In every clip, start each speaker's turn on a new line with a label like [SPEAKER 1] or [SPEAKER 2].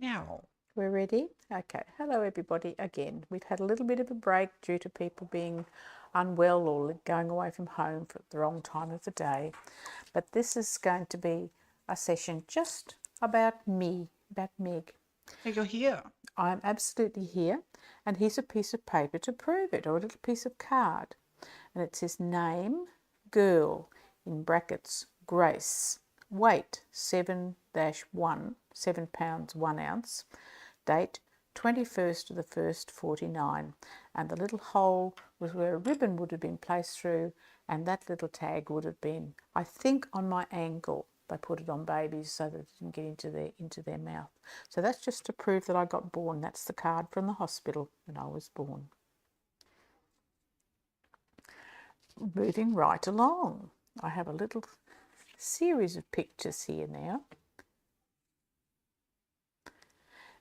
[SPEAKER 1] Now,
[SPEAKER 2] We're ready? Okay. Hello, everybody. Again, we've had a little bit of a break due to people being unwell or going away from home for the wrong time of the day. But this is going to be a session just about me, about Meg.
[SPEAKER 1] you're here.
[SPEAKER 2] I'm absolutely here, and here's a piece of paper to prove it, or a little piece of card. And it says name, girl, in brackets, Grace, weight 7-1, 7 pounds 1 ounce, date 21st of the 1st 49, and the little hole was where a ribbon would have been placed through, and that little tag would have been, I think, on my ankle. They put it on babies so that it didn't get into their mouth. So that's just to prove that I got born. That's the card from the hospital when I was born. Moving right along, I have a little series of pictures here now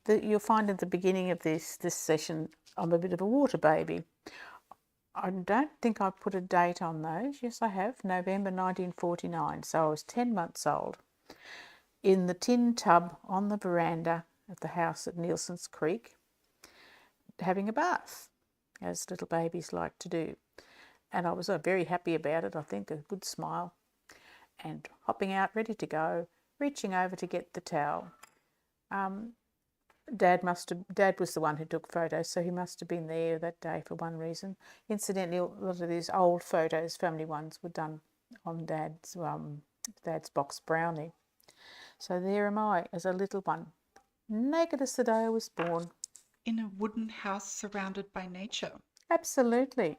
[SPEAKER 2] that you'll find at the beginning of this session. I'm a bit of a water baby. I don't think I put a date on those. Yes, I have. November 1949. So I was 10 months old in the tin tub on the veranda of the house at Nielsen's Creek, having a bath, as little babies like to do. And I was very happy about it, I think, a good smile, and hopping out, ready to go, reaching over to get the towel. Dad was the one who took photos, so he must have been there that day for one reason. Incidentally, a lot of these old photos, family ones, were done on Dad's box brownie. So there am I as a little one, naked as the day I was born.
[SPEAKER 1] In a wooden house surrounded by nature.
[SPEAKER 2] Absolutely.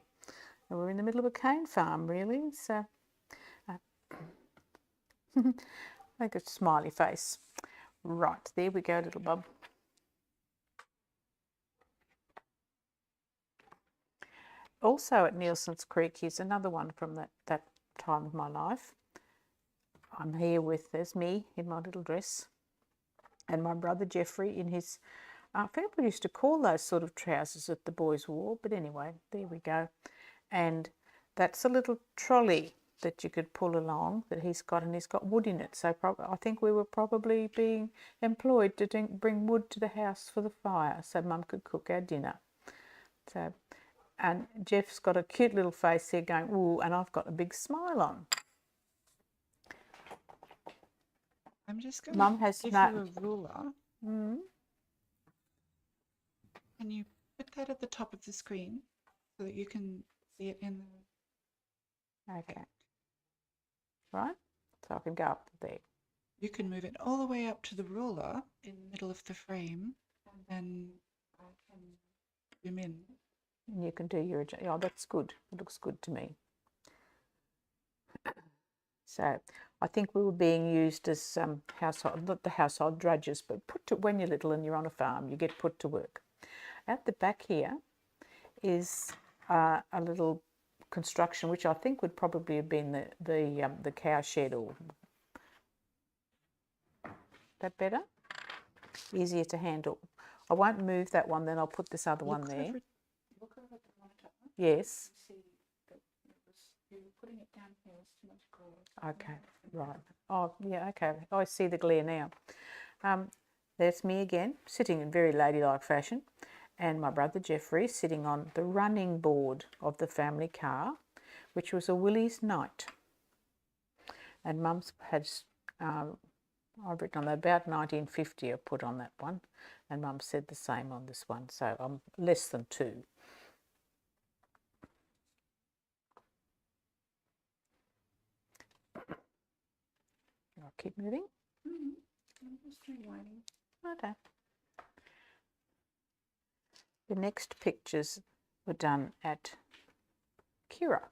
[SPEAKER 2] And we're in the middle of a cane farm, really. So, make a smiley face. Right, there we go, little bub. Also at Nielsen's Creek, here's another one from that time of my life. I'm here with, there's me in my little dress, and my brother Jeffrey in his, people used to call those sort of trousers that the boys wore, but anyway, there we go. And that's a little trolley that you could pull along that he's got, and he's got wood in it. So I think we were probably being employed to bring wood to the house for the fire so Mum could cook our dinner. So, and Jeff's got a cute little face here going, ooh, and I've got a big smile on.
[SPEAKER 1] I'm just going
[SPEAKER 2] Mum
[SPEAKER 1] to
[SPEAKER 2] has
[SPEAKER 1] give
[SPEAKER 2] no.
[SPEAKER 1] you a ruler. And you put that at the top of the screen so that you can see it in the...
[SPEAKER 2] Okay. Right? So I can go up there.
[SPEAKER 1] You can move it all the way up to the ruler in the middle of the frame, and then I can zoom in.
[SPEAKER 2] And you can do your, oh, that's good. It looks good to me. So I think we were being used as household, not the household drudges, but when you're little and you're on a farm, you get put to work. At the back here is a little construction, which I think would probably have been the cow shed. Or that better? Easier to handle. I won't move that one, then I'll put this other one there.
[SPEAKER 1] Look over the monitor.
[SPEAKER 2] Yes.
[SPEAKER 1] You see that you were putting it down here was too much glare.
[SPEAKER 2] Okay, right. Oh, yeah, okay. I see the glare now. There's me again, sitting in very ladylike fashion, and my brother Jeffrey sitting on the running board of the family car, which was a Willys Knight. And Mum's had, I've written on that, about 1950 I put on that one, and Mum said the same on this one, so I'm less than 2. I'll keep moving.
[SPEAKER 1] I'm just rewinding.
[SPEAKER 2] Okay. The next pictures were done at Kira.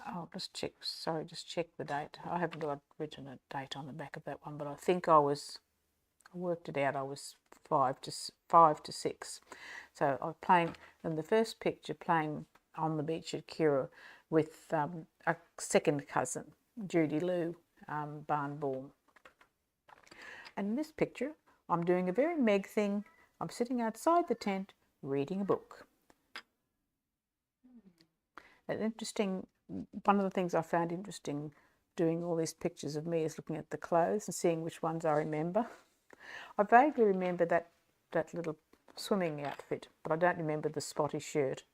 [SPEAKER 2] I'll just check, sorry, just check the date. I haven't got written a date on the back of that one, but I think I worked it out, I was 5 to 6. So I was playing, in the first picture, playing on the beach at Kira with a second cousin, Judy Lou Barnbaum. And in this picture, I'm doing a very Meg thing. I'm sitting outside the tent reading a book. An interesting, one of the things I found interesting doing all these pictures of me is looking at the clothes and seeing which ones I remember. I vaguely remember that little swimming outfit, but I don't remember the spotty shirt.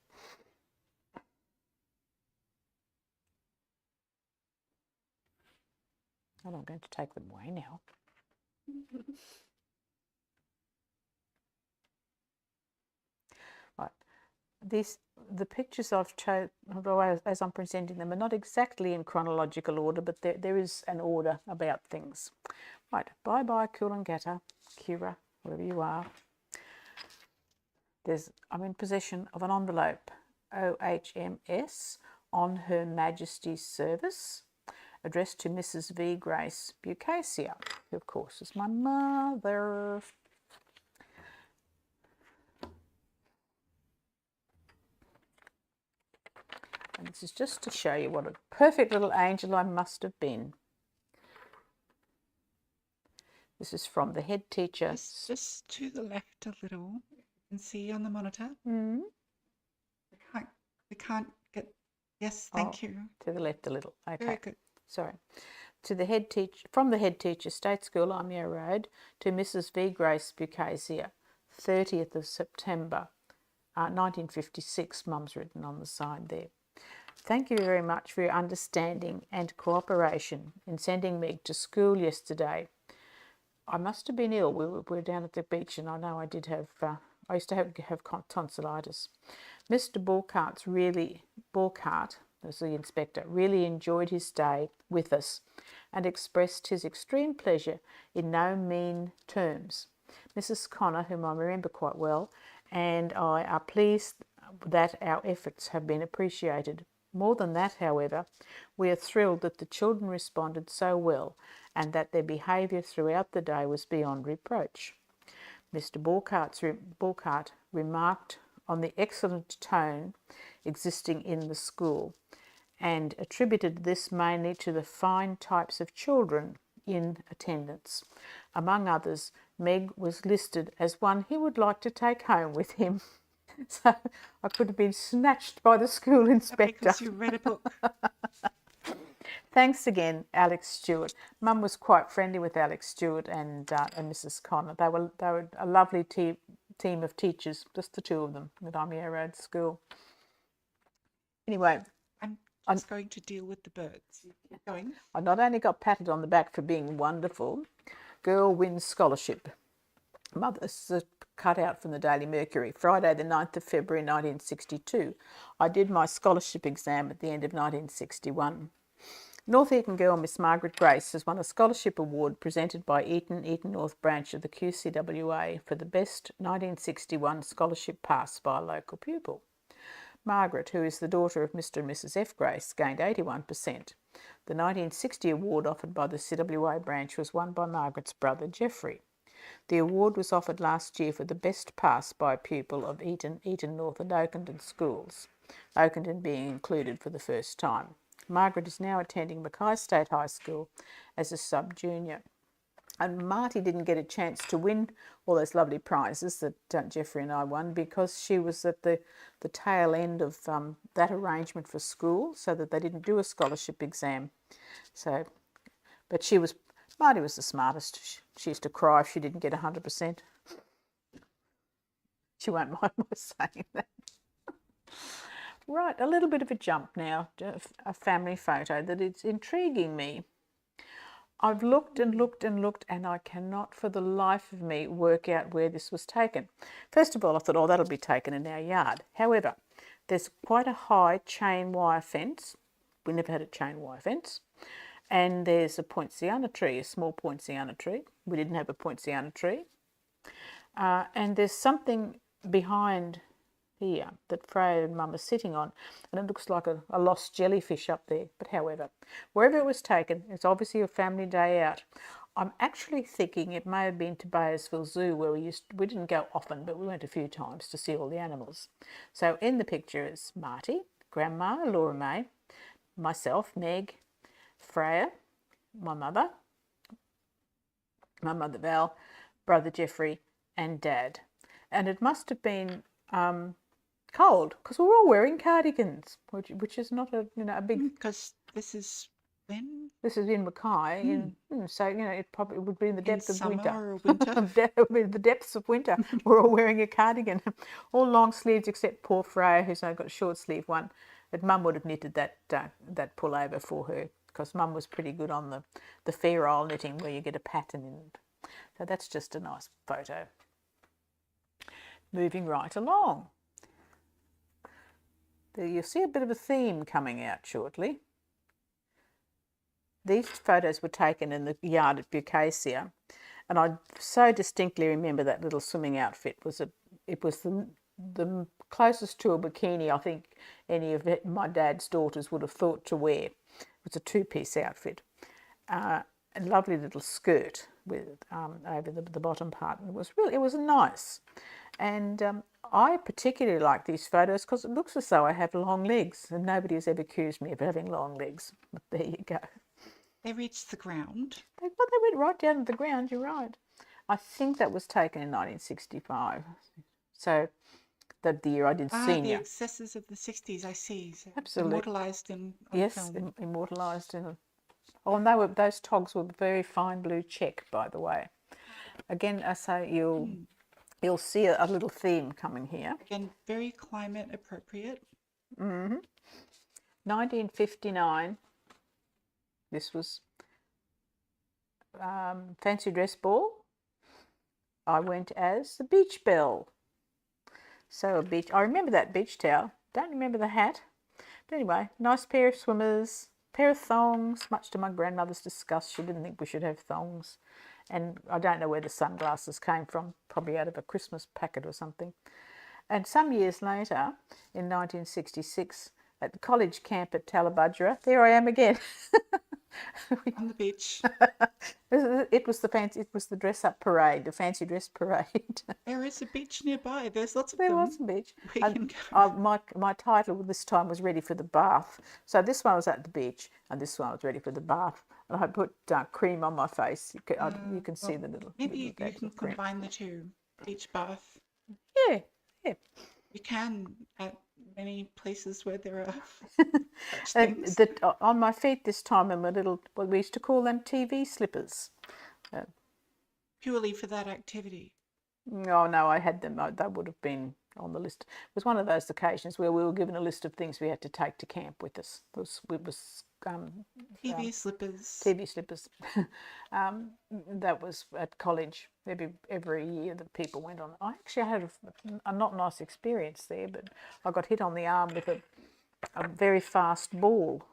[SPEAKER 2] And I'm going to take them away now. Right. The pictures I've chosen, as I'm presenting them, are not exactly in chronological order, but there is an order about things. Right, bye-bye, Coolangatta, Kira, wherever you are. I'm in possession of an envelope, OHMS, on Her Majesty's service, addressed to Mrs. V. Grace Bucasia, who of course is my mother. And this is just to show you what a perfect little angel I must have been. This is from the head teacher.
[SPEAKER 1] Just to the left a little. You can see on the monitor.
[SPEAKER 2] Mm.
[SPEAKER 1] We can't get. Yes, thank you.
[SPEAKER 2] To the left a little. Okay.
[SPEAKER 1] Very good.
[SPEAKER 2] Sorry. To the head teacher, from the head teacher, State School, Lamia Road, to Mrs. V. Grace Bucasia, 30th of September, 1956. Mum's written on the side there. Thank you very much for your understanding and cooperation in sending Meg to school yesterday. I must have been ill. We were down at the beach, and I know I did have. I used to have tonsillitis. Mr. Burkhart, as the inspector, really enjoyed his stay with us, and expressed his extreme pleasure in no mean terms. Mrs. Connor, whom I remember quite well, and I are pleased that our efforts have been appreciated. More than that, however, we are thrilled that the children responded so well and that their behaviour throughout the day was beyond reproach. Mr. Burkhart remarked on the excellent tone existing in the school and attributed this mainly to the fine types of children in attendance. Among others, Meg was listed as one he would like to take home with him. So I could have been snatched by the school inspector.
[SPEAKER 1] Because you read a book.
[SPEAKER 2] Thanks again, Alex Stewart. Mum was quite friendly with Alex Stewart and Mrs. Connor. They were a lovely team of teachers, just the two of them at Lamia Road School. Anyway,
[SPEAKER 1] I'm just going to deal with the birds. Keep going.
[SPEAKER 2] I not only got patted on the back for being wonderful, girl wins scholarship. Mother's cut out from the Daily Mercury, Friday the 9th of February 1962. I did my scholarship exam at the end of 1961. North Eton girl Miss Margaret Grace has won a scholarship award presented by Eton North branch of the QCWA for the best 1961 scholarship pass by a local pupil. Margaret, who is the daughter of Mr. and Mrs. F. Grace, gained 81%. The 1960 award offered by the CWA branch was won by Margaret's brother Geoffrey. The award was offered last year for the best pass by a pupil of Eton North and Oakenden schools, Oakenden being included for the first time. Margaret is now attending Mackay State High School as a sub-junior. And Marty didn't get a chance to win all those lovely prizes that Geoffrey and I won because she was at the tail end of that arrangement for school, so that they didn't do a scholarship exam. So, but Marty was the smartest. She used to cry if she didn't get 100%. She won't mind my saying that. Right, a little bit of a jump now, a family photo that is intriguing me. I've looked and looked and looked, and I cannot for the life of me work out where this was taken. First of all, I thought, oh, that'll be taken in our yard. However, there's quite a high chain wire fence. We never had a chain wire fence. And there's a poinciana tree, a small poinciana tree. We didn't have a poinciana tree. And there's something behind here that Freya and Mum are sitting on, and it looks like a lost jellyfish up there. But however, wherever it was taken, it's obviously a family day out. I'm actually thinking it may have been to Bayersville Zoo, where we didn't go often, but we went a few times to see all the animals. So in the picture is Marty, Grandma, Laura May, myself, Meg, Freya, my mother Val, brother Geoffrey, and Dad. And it must have been cold because we were all wearing cardigans, which is not a big.
[SPEAKER 1] Because this is when?
[SPEAKER 2] This is in Mackay, so it probably would be in the
[SPEAKER 1] In
[SPEAKER 2] depth of winter.
[SPEAKER 1] summer or winter?
[SPEAKER 2] The depths of winter. We're all wearing a cardigan, all long sleeves except poor Freya, who's now got a short sleeve one. But Mum would have knitted that pullover for her because Mum was pretty good on the fair isle knitting where you get a pattern in it. So that's just a nice photo. Moving right along. There you'll see a bit of a theme coming out shortly. These photos were taken in the yard at Bucacia, and I so distinctly remember that little swimming outfit. It was the closest to a bikini I think any of my dad's daughters would have thought to wear. It was a two-piece outfit, a lovely little skirt with over the bottom part. And it was nice, and I particularly like these photos because it looks as though I have long legs, and nobody has ever accused me of having long legs. But there you go.
[SPEAKER 1] They reached the ground.
[SPEAKER 2] They went right down to the ground, you're right. I think that was taken in 1965. So the year I did senior.
[SPEAKER 1] The excesses of the 60s, I see. So
[SPEAKER 2] absolutely.
[SPEAKER 1] Immortalised on
[SPEAKER 2] yes,
[SPEAKER 1] film.
[SPEAKER 2] Immortalised in. Oh, and those togs were very fine blue check, by the way. Again, I say you'll see a little theme coming here.
[SPEAKER 1] Again, very climate appropriate.
[SPEAKER 2] 1959. This was fancy dress ball. I went as the beach belle. So I remember that beach towel. Don't remember the hat. But anyway, nice pair of swimmers, pair of thongs, much to my grandmother's disgust. She didn't think we should have thongs. And I don't know where the sunglasses came from, probably out of a Christmas packet or something. And some years later, in 1966, at the college camp at Tallabudgera, there I am again.
[SPEAKER 1] On the beach.
[SPEAKER 2] It was the dress up parade, the fancy dress parade.
[SPEAKER 1] There is a beach nearby. There's lots of
[SPEAKER 2] There
[SPEAKER 1] them.
[SPEAKER 2] was a beach.
[SPEAKER 1] We can go.
[SPEAKER 2] My title this time was ready for the bath. So this one was at the beach, and this one was ready for the bath. And I put cream on my face. You can see the little.
[SPEAKER 1] Maybe
[SPEAKER 2] little
[SPEAKER 1] you
[SPEAKER 2] bags
[SPEAKER 1] can
[SPEAKER 2] of cream.
[SPEAKER 1] combine the two. Beach bath.
[SPEAKER 2] Yeah.
[SPEAKER 1] You can at many places where there are such things.
[SPEAKER 2] On my feet this time, we used to call them TV slippers.
[SPEAKER 1] Purely for that activity.
[SPEAKER 2] Oh no, I had them. They would have been on the list. It was one of those occasions where we were given a list of things we had to take to camp with us. It was
[SPEAKER 1] TV slippers.
[SPEAKER 2] TV slippers. That was at college. Every year that people went on. I actually had a not nice experience there, but I got hit on the arm with a very fast ball.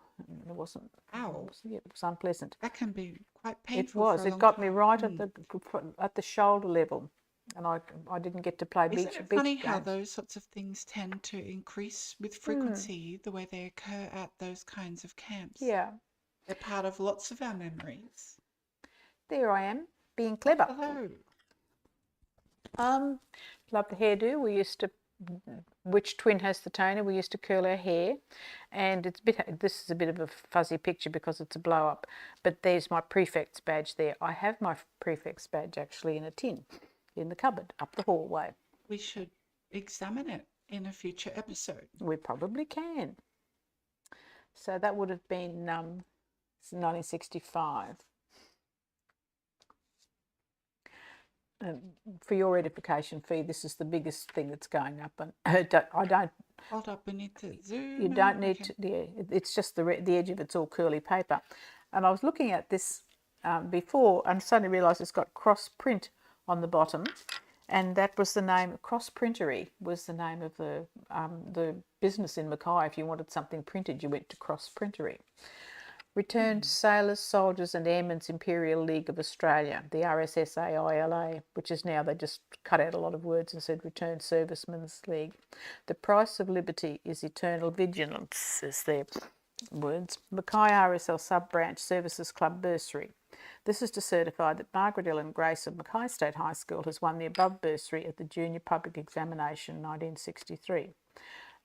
[SPEAKER 2] It wasn't.
[SPEAKER 1] Ow.
[SPEAKER 2] It was unpleasant.
[SPEAKER 1] That can be quite painful.
[SPEAKER 2] It was. It got me right at the shoulder level, and I didn't get to play beach.
[SPEAKER 1] Isn't it funny how those sorts of things tend to increase with frequency the way they occur at those kinds of camps?
[SPEAKER 2] Yeah.
[SPEAKER 1] They're part of lots of our memories.
[SPEAKER 2] There I am, being clever.
[SPEAKER 1] Hello.
[SPEAKER 2] Love the hairdo. We used to. Which twin has the toner? We used to curl our hair, and this is a bit of a fuzzy picture because it's a blow up, but there's my prefect's badge there. I have my prefect's badge actually in a tin in the cupboard up the hallway.
[SPEAKER 1] We should examine it in a future episode.
[SPEAKER 2] We probably can. So that would have been 1965. For your edification fee, this is the biggest thing that's going up, and I don't.
[SPEAKER 1] Hold up, we need to zoom.
[SPEAKER 2] You don't need to. Yeah, it's just the edge of it's all curly paper, and I was looking at this before, and suddenly realised it's got cross print on the bottom, and that was the name. Cross Printery was the name of the business in Mackay. If you wanted something printed, you went to Cross Printery. Returned Sailors, Soldiers and Airmen's Imperial League of Australia, the RSSAILA, which is now, they just cut out a lot of words and said Returned Servicemen's League. The price of liberty is eternal vigilance, is their words. Mackay RSL Sub-Branch Services Club Bursary. This is to certify that Margaret Ellen Grace of Mackay State High School has won the above bursary at the Junior Public Examination 1963.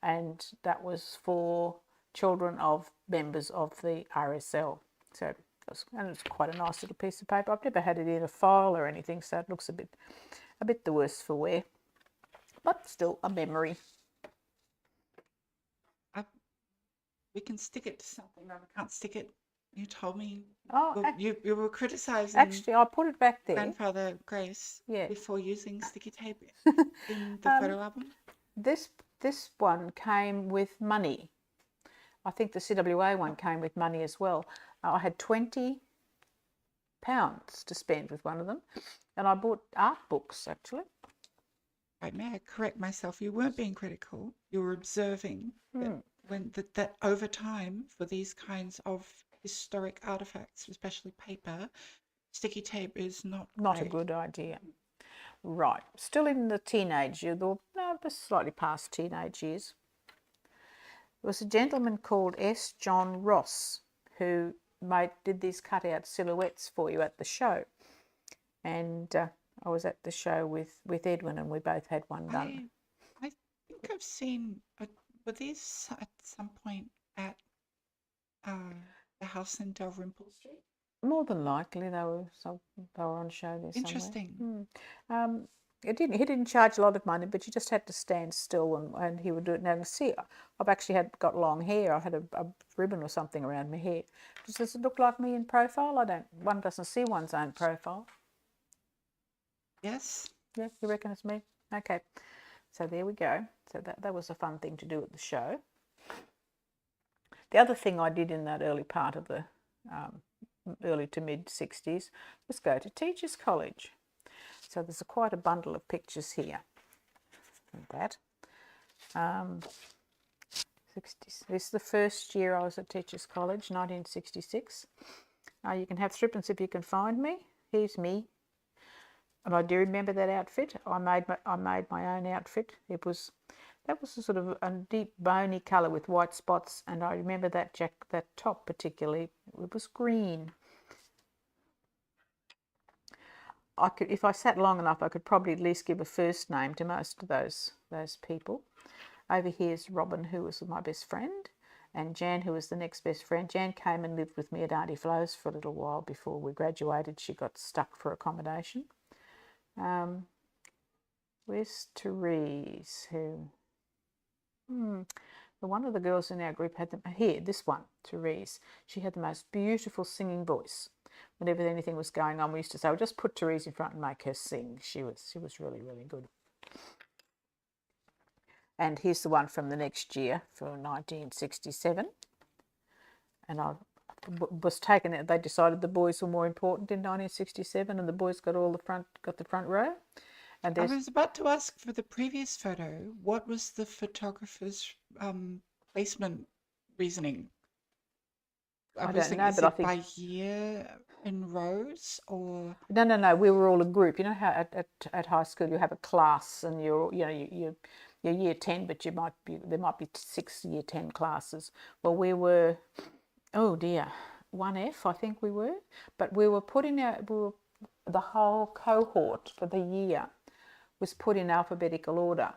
[SPEAKER 2] And that was for children of members of the RSL. So, and it's quite a nice little piece of paper. I've never had it in a file or anything, so it looks a bit the worse for wear, but still a memory.
[SPEAKER 1] We can stick it to something. No, we can't stick it. You told me
[SPEAKER 2] Oh,
[SPEAKER 1] you were criticizing
[SPEAKER 2] actually, I put it back there.
[SPEAKER 1] Grandfather Grace
[SPEAKER 2] Yeah.
[SPEAKER 1] before using sticky tape in the
[SPEAKER 2] Um,
[SPEAKER 1] photo album.
[SPEAKER 2] This one came with money. I think the CWA one came with money as well. I had £20 to spend with one of them, and I bought art books actually.
[SPEAKER 1] Right, may I correct myself? You weren't being critical. You were observing that over time, for these kinds of historic artifacts, especially paper, sticky tape is not
[SPEAKER 2] Not a
[SPEAKER 1] great.
[SPEAKER 2] good idea. Right, still in the teenage years, or no, just slightly past teenage years. There was a gentleman called S. John Ross who did these cutout silhouettes for you at the show, and I was at the show with Edwin, and we both had one done.
[SPEAKER 1] I think I've seen. Were these at some point at the house in Dalrymple Street?
[SPEAKER 2] More than likely, they were on show there somewhere.
[SPEAKER 1] Interesting.
[SPEAKER 2] He didn't charge a lot of money, but you just had to stand still, and he would do it. Now, see, I've actually got long hair. I had a ribbon or something around my hair. Does it look like me in profile? One doesn't see one's own profile.
[SPEAKER 1] Yes.
[SPEAKER 2] Yeah, you reckon it's me? Okay. So there we go. So that was a fun thing to do at the show. The other thing I did in that early part of the early to mid 60s was go to Teachers College. So there's quite a bundle of pictures here of that. 60s. This is the first year I was at Teachers College, 1966. You can have threepence if you can find me. Here's me. And I do remember that outfit. I made my own outfit. That was a sort of a deep bony colour with white spots, and I remember that top particularly. It was green. If I sat long enough, I could probably at least give a first name to most of those people. Over here's Robin, who was my best friend, and Jan, who was the next best friend. Jan came and lived with me at Auntie Flo's for a little while before we graduated. She got stuck for accommodation. Where's Therese? One of the girls in our group had this one, Therese. She had the most beautiful singing voice. Whenever anything was going on, we used to say, well, just put Therese in front and make her sing. She was really, really good. And here's the one from the next year, for 1967. And I was taken out. They decided the boys were more important in 1967, and the boys got the front row. And
[SPEAKER 1] I was about to ask for the previous photo, what was the photographer's placement reasoning?
[SPEAKER 2] I don't know, but I think
[SPEAKER 1] by year in rows or
[SPEAKER 2] no. We were all a group. You know how at high school you have a class, and you're year 10, but there might be 6 year 10 classes. Well, we were, oh dear, 1F I think we were, but we were the whole cohort for the year was put in alphabetical order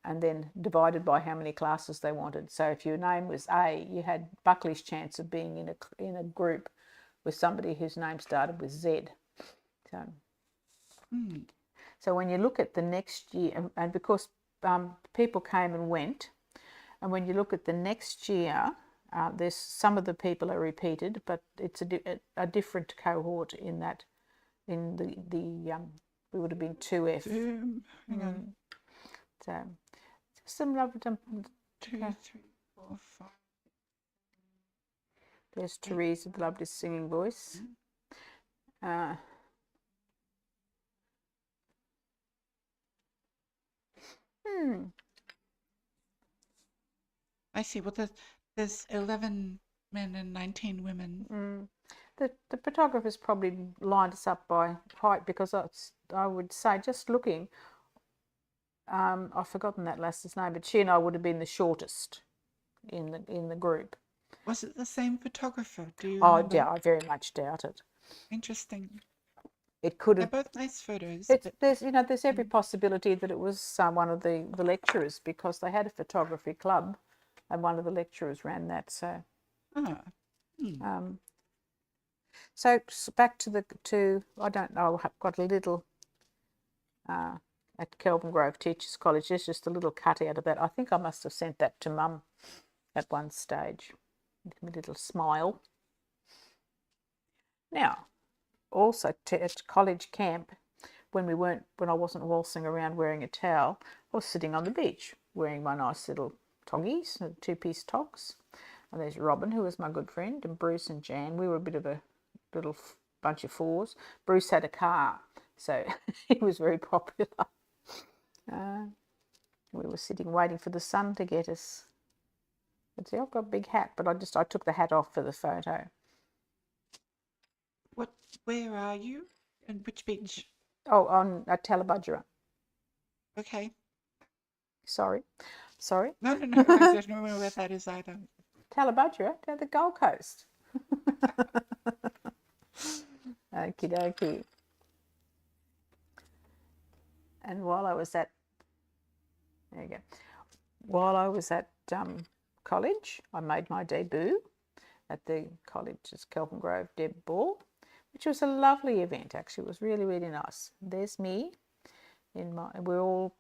[SPEAKER 2] and then divided by how many classes they wanted. So if your name was A, you had Buckley's chance of being in a group with somebody whose name started with Z. So when you look at the next year, and because people came and went, and when you look at the next year, there's some of the people are repeated, but it's a different cohort in that. In the we would have been 2F.
[SPEAKER 1] Hang on.
[SPEAKER 2] So some lovely.
[SPEAKER 1] 2, 3, 4, 5.
[SPEAKER 2] There's Therese with the lovely singing voice.
[SPEAKER 1] I see. Well, there's 11 men and 19 women.
[SPEAKER 2] The photographers probably lined us up by height, because I would say, just looking, I've forgotten that lass's name, but she and I would have been the shortest in the group.
[SPEAKER 1] Was it the same photographer? Do you remember?
[SPEAKER 2] Yeah, I very much doubt it.
[SPEAKER 1] Interesting.
[SPEAKER 2] It could have.
[SPEAKER 1] They're both nice photos.
[SPEAKER 2] There's every possibility that it was one of the lecturers, because they had a photography club, and one of the lecturers ran that. So. So back to I don't know. I've got a little at Kelvin Grove Teachers College. There's just a little cutout of that. I think I must have sent that to Mum at one stage. A little smile. Now, also at college camp, when I wasn't waltzing around wearing a towel, I was sitting on the beach wearing my nice little toggies, two-piece togs. And there's Robin, who was my good friend, and Bruce and Jan. We were a bit of a little bunch of fours. Bruce had a car, so he was very popular. We were sitting waiting for the sun to get us. But see, I've got a big hat, but I took the hat off for the photo.
[SPEAKER 1] Where are you? And which beach?
[SPEAKER 2] Oh, on Talabudgera.
[SPEAKER 1] Okay.
[SPEAKER 2] Sorry.
[SPEAKER 1] No, I don't know where that is either.
[SPEAKER 2] Talabudgera, down the Gold Coast. Okie dokie. And while I was at, there you go. While I was at college, I made my debut at the college's Kelvin Grove Deb Ball, which was a lovely event. Actually, it was really, really nice. There's me we're all.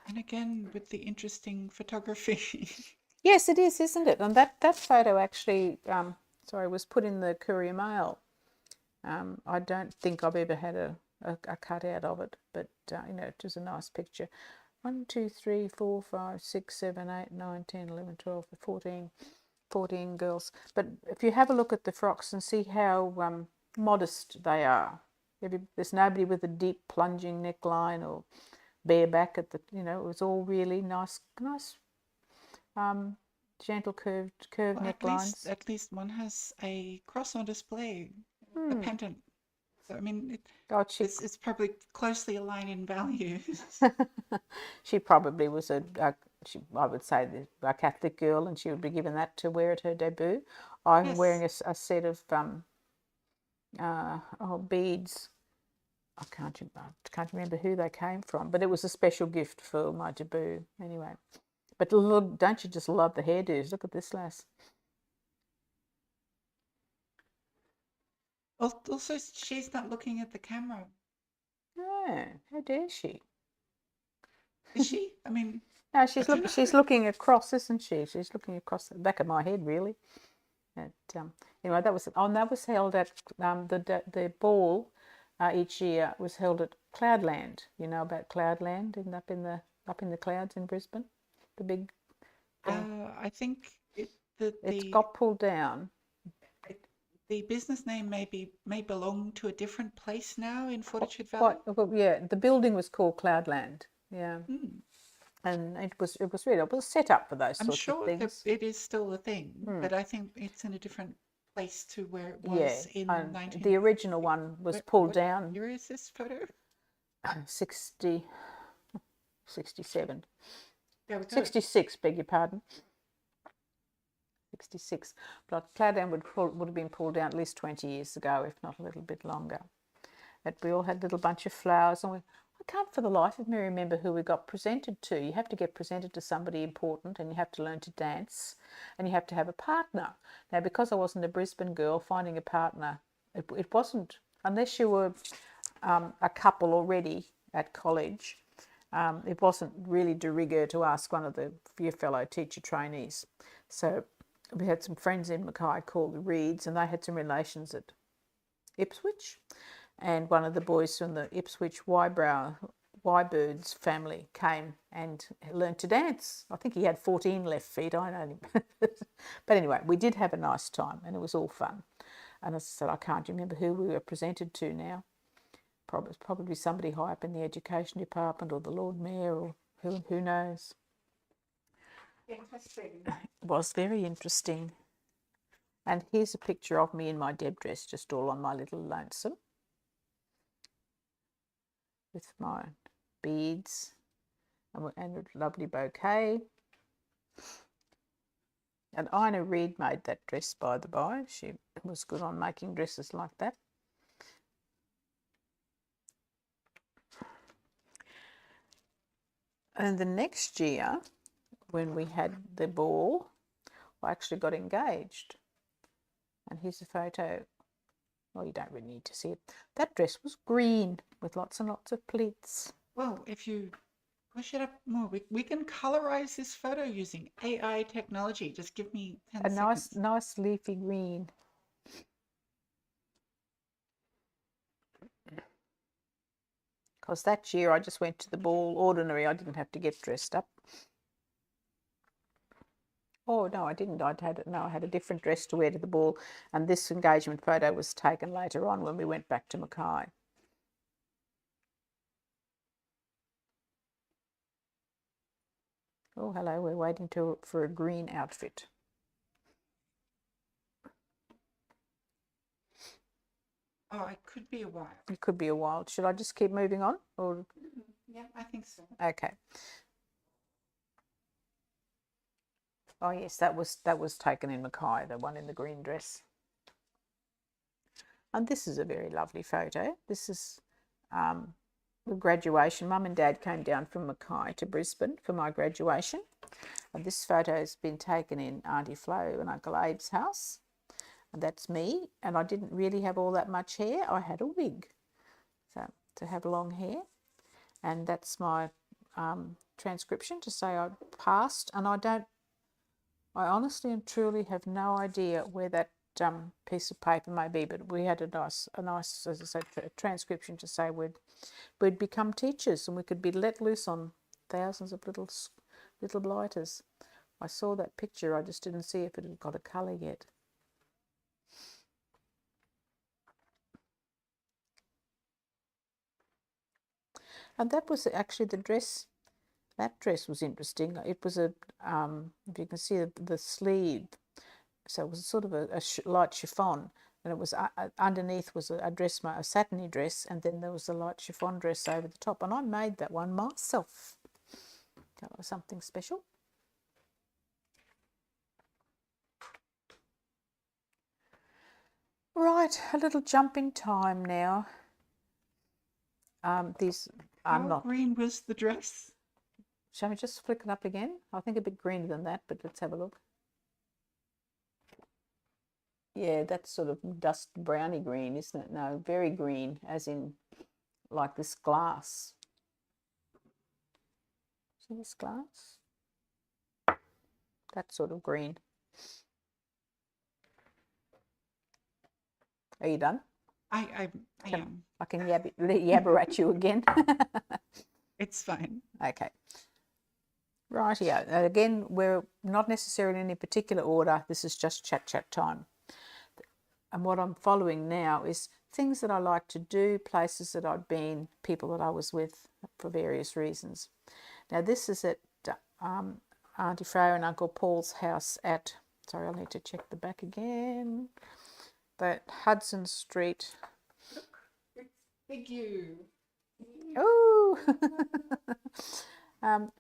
[SPEAKER 1] And again, with the interesting photography.
[SPEAKER 2] Yes, it is, isn't it? And that photo actually, was put in the Courier Mail. I don't think I've ever had a cutout of it, but it was a nice picture. 1, 2, 3, 4, 5, 6, 7, 8, 9, 10, 11, 12, 14 girls. But if you have a look at the frocks and see how modest they are, there's nobody with a deep plunging neckline or bare back at the, it was all really nice, gentle curved
[SPEAKER 1] Well,
[SPEAKER 2] necklines.
[SPEAKER 1] at least one has a cross on display, a pendant. So, I mean, it's probably closely aligned in values.
[SPEAKER 2] She probably was I would say, a Catholic girl, and she would be given that to wear at her debut. I'm
[SPEAKER 1] Yes.
[SPEAKER 2] wearing a set of beads. I can't remember who they came from, but it was a special gift for my debut anyway. But look, don't you just love the hairdos? Look at this lass.
[SPEAKER 1] Also, she's not looking at the camera.
[SPEAKER 2] Oh, how dare she?
[SPEAKER 1] Is she? I mean,
[SPEAKER 2] No, she's looking across, isn't she? She's looking across the back of my head, really. Anyway, that was held at the ball each year was held at Cloudland. You know about Cloudland up in the clouds in Brisbane, the big thing.
[SPEAKER 1] I think
[SPEAKER 2] It's got pulled down.
[SPEAKER 1] The business name may belong to a different place now in Fortitude Valley.
[SPEAKER 2] Yeah, the building was called Cloudland. Yeah. And it was set up for those sorts of things.
[SPEAKER 1] I'm sure it is still a thing, but I think it's in a different place to where it was in 19...
[SPEAKER 2] The original one was pulled down.
[SPEAKER 1] What year is this photo?
[SPEAKER 2] 67.
[SPEAKER 1] There we go.
[SPEAKER 2] 66, beg your pardon. 66. But Cloudland would have been pulled down at least 20 years ago, if not a little bit longer. But we all had a little bunch of flowers, and I can't for the life of me remember who we got presented to. You have to get presented to somebody important, and you have to learn to dance, and you have to have a partner. Now, because I wasn't a Brisbane girl, finding a partner, it wasn't, unless you were a couple already at college, it wasn't really de rigueur to ask one of your fellow teacher trainees. So we had some friends in Mackay called the Reeds, and they had some relations at Ipswich. And one of the boys from the Ipswich Wybirds family came and learned to dance. I think he had 14 left feet, I know him. But anyway, we did have a nice time, and it was all fun. And as I said, I can't remember who we were presented to now. Probably somebody high up in the education department, or the Lord Mayor, or who knows.
[SPEAKER 1] Interesting.
[SPEAKER 2] It was very interesting. And here's a picture of me in my Deb dress, just all on my little lonesome, with my beads and a lovely bouquet. And Ina Reid made that dress, by the by. She was good on making dresses like that. And the next year, when we had the ball, I actually got engaged. And here's a photo. Well, you don't really need to see it. That dress was green with lots and lots of pleats.
[SPEAKER 1] Well, if you push it up more, we can colorize this photo using AI technology. Just give me 10 seconds.
[SPEAKER 2] Nice leafy green. because that year I just went to the ball ordinary. I didn't have to get dressed up. Oh, no, I didn't. I had a different dress to wear to the ball, and this engagement photo was taken later on when we went back to Mackay. Oh, hello, we're waiting for a green outfit.
[SPEAKER 1] Oh, it could be a while.
[SPEAKER 2] It could be a while. Should I just keep moving on? Or
[SPEAKER 1] Yeah, I think so.
[SPEAKER 2] okay. Oh yes, that was taken in Mackay, the one in the green dress. And this is a very lovely photo. This is the graduation. Mum and Dad came down from Mackay to Brisbane for my graduation. And this photo has been taken in Auntie Flo and Uncle Abe's house. And that's me. And I didn't really have all that much hair. I had a wig. So to have long hair. And that's my transcription to say I passed. And I honestly and truly have no idea where that piece of paper may be, but we had a nice, as I said, transcription to say we'd become teachers and we could be let loose on thousands of little blighters. I saw that picture. I just didn't see if it had got a colour yet. And that was actually the dress. That dress was interesting. It was if you can see the sleeve, so it was sort of a light chiffon, and it was underneath was a dress, a satiny dress, and then there was a light chiffon dress over the top. And I made that one myself. That was something special. Right, a little jump in time now. These are
[SPEAKER 1] How
[SPEAKER 2] not
[SPEAKER 1] green was the dress?
[SPEAKER 2] Shall we just flick it up again? I think a bit greener than that, but let's have a look. Yeah, that's sort of dust browny green, isn't it? No, very green, as in like this glass. See this glass? That sort of green. Are you done?
[SPEAKER 1] I am.
[SPEAKER 2] I can yabber at you again.
[SPEAKER 1] It's fine.
[SPEAKER 2] Okay. Rightio. Again, we're not necessarily in any particular order. This is just chat time. And what I'm following now is things that I like to do, places that I've been, people that I was with for various reasons. Now this is at Auntie Freya and Uncle Paul's house at, sorry, I'll need to check the back again, but Hudson Street.
[SPEAKER 1] Look, it's Big U.
[SPEAKER 2] Ooh!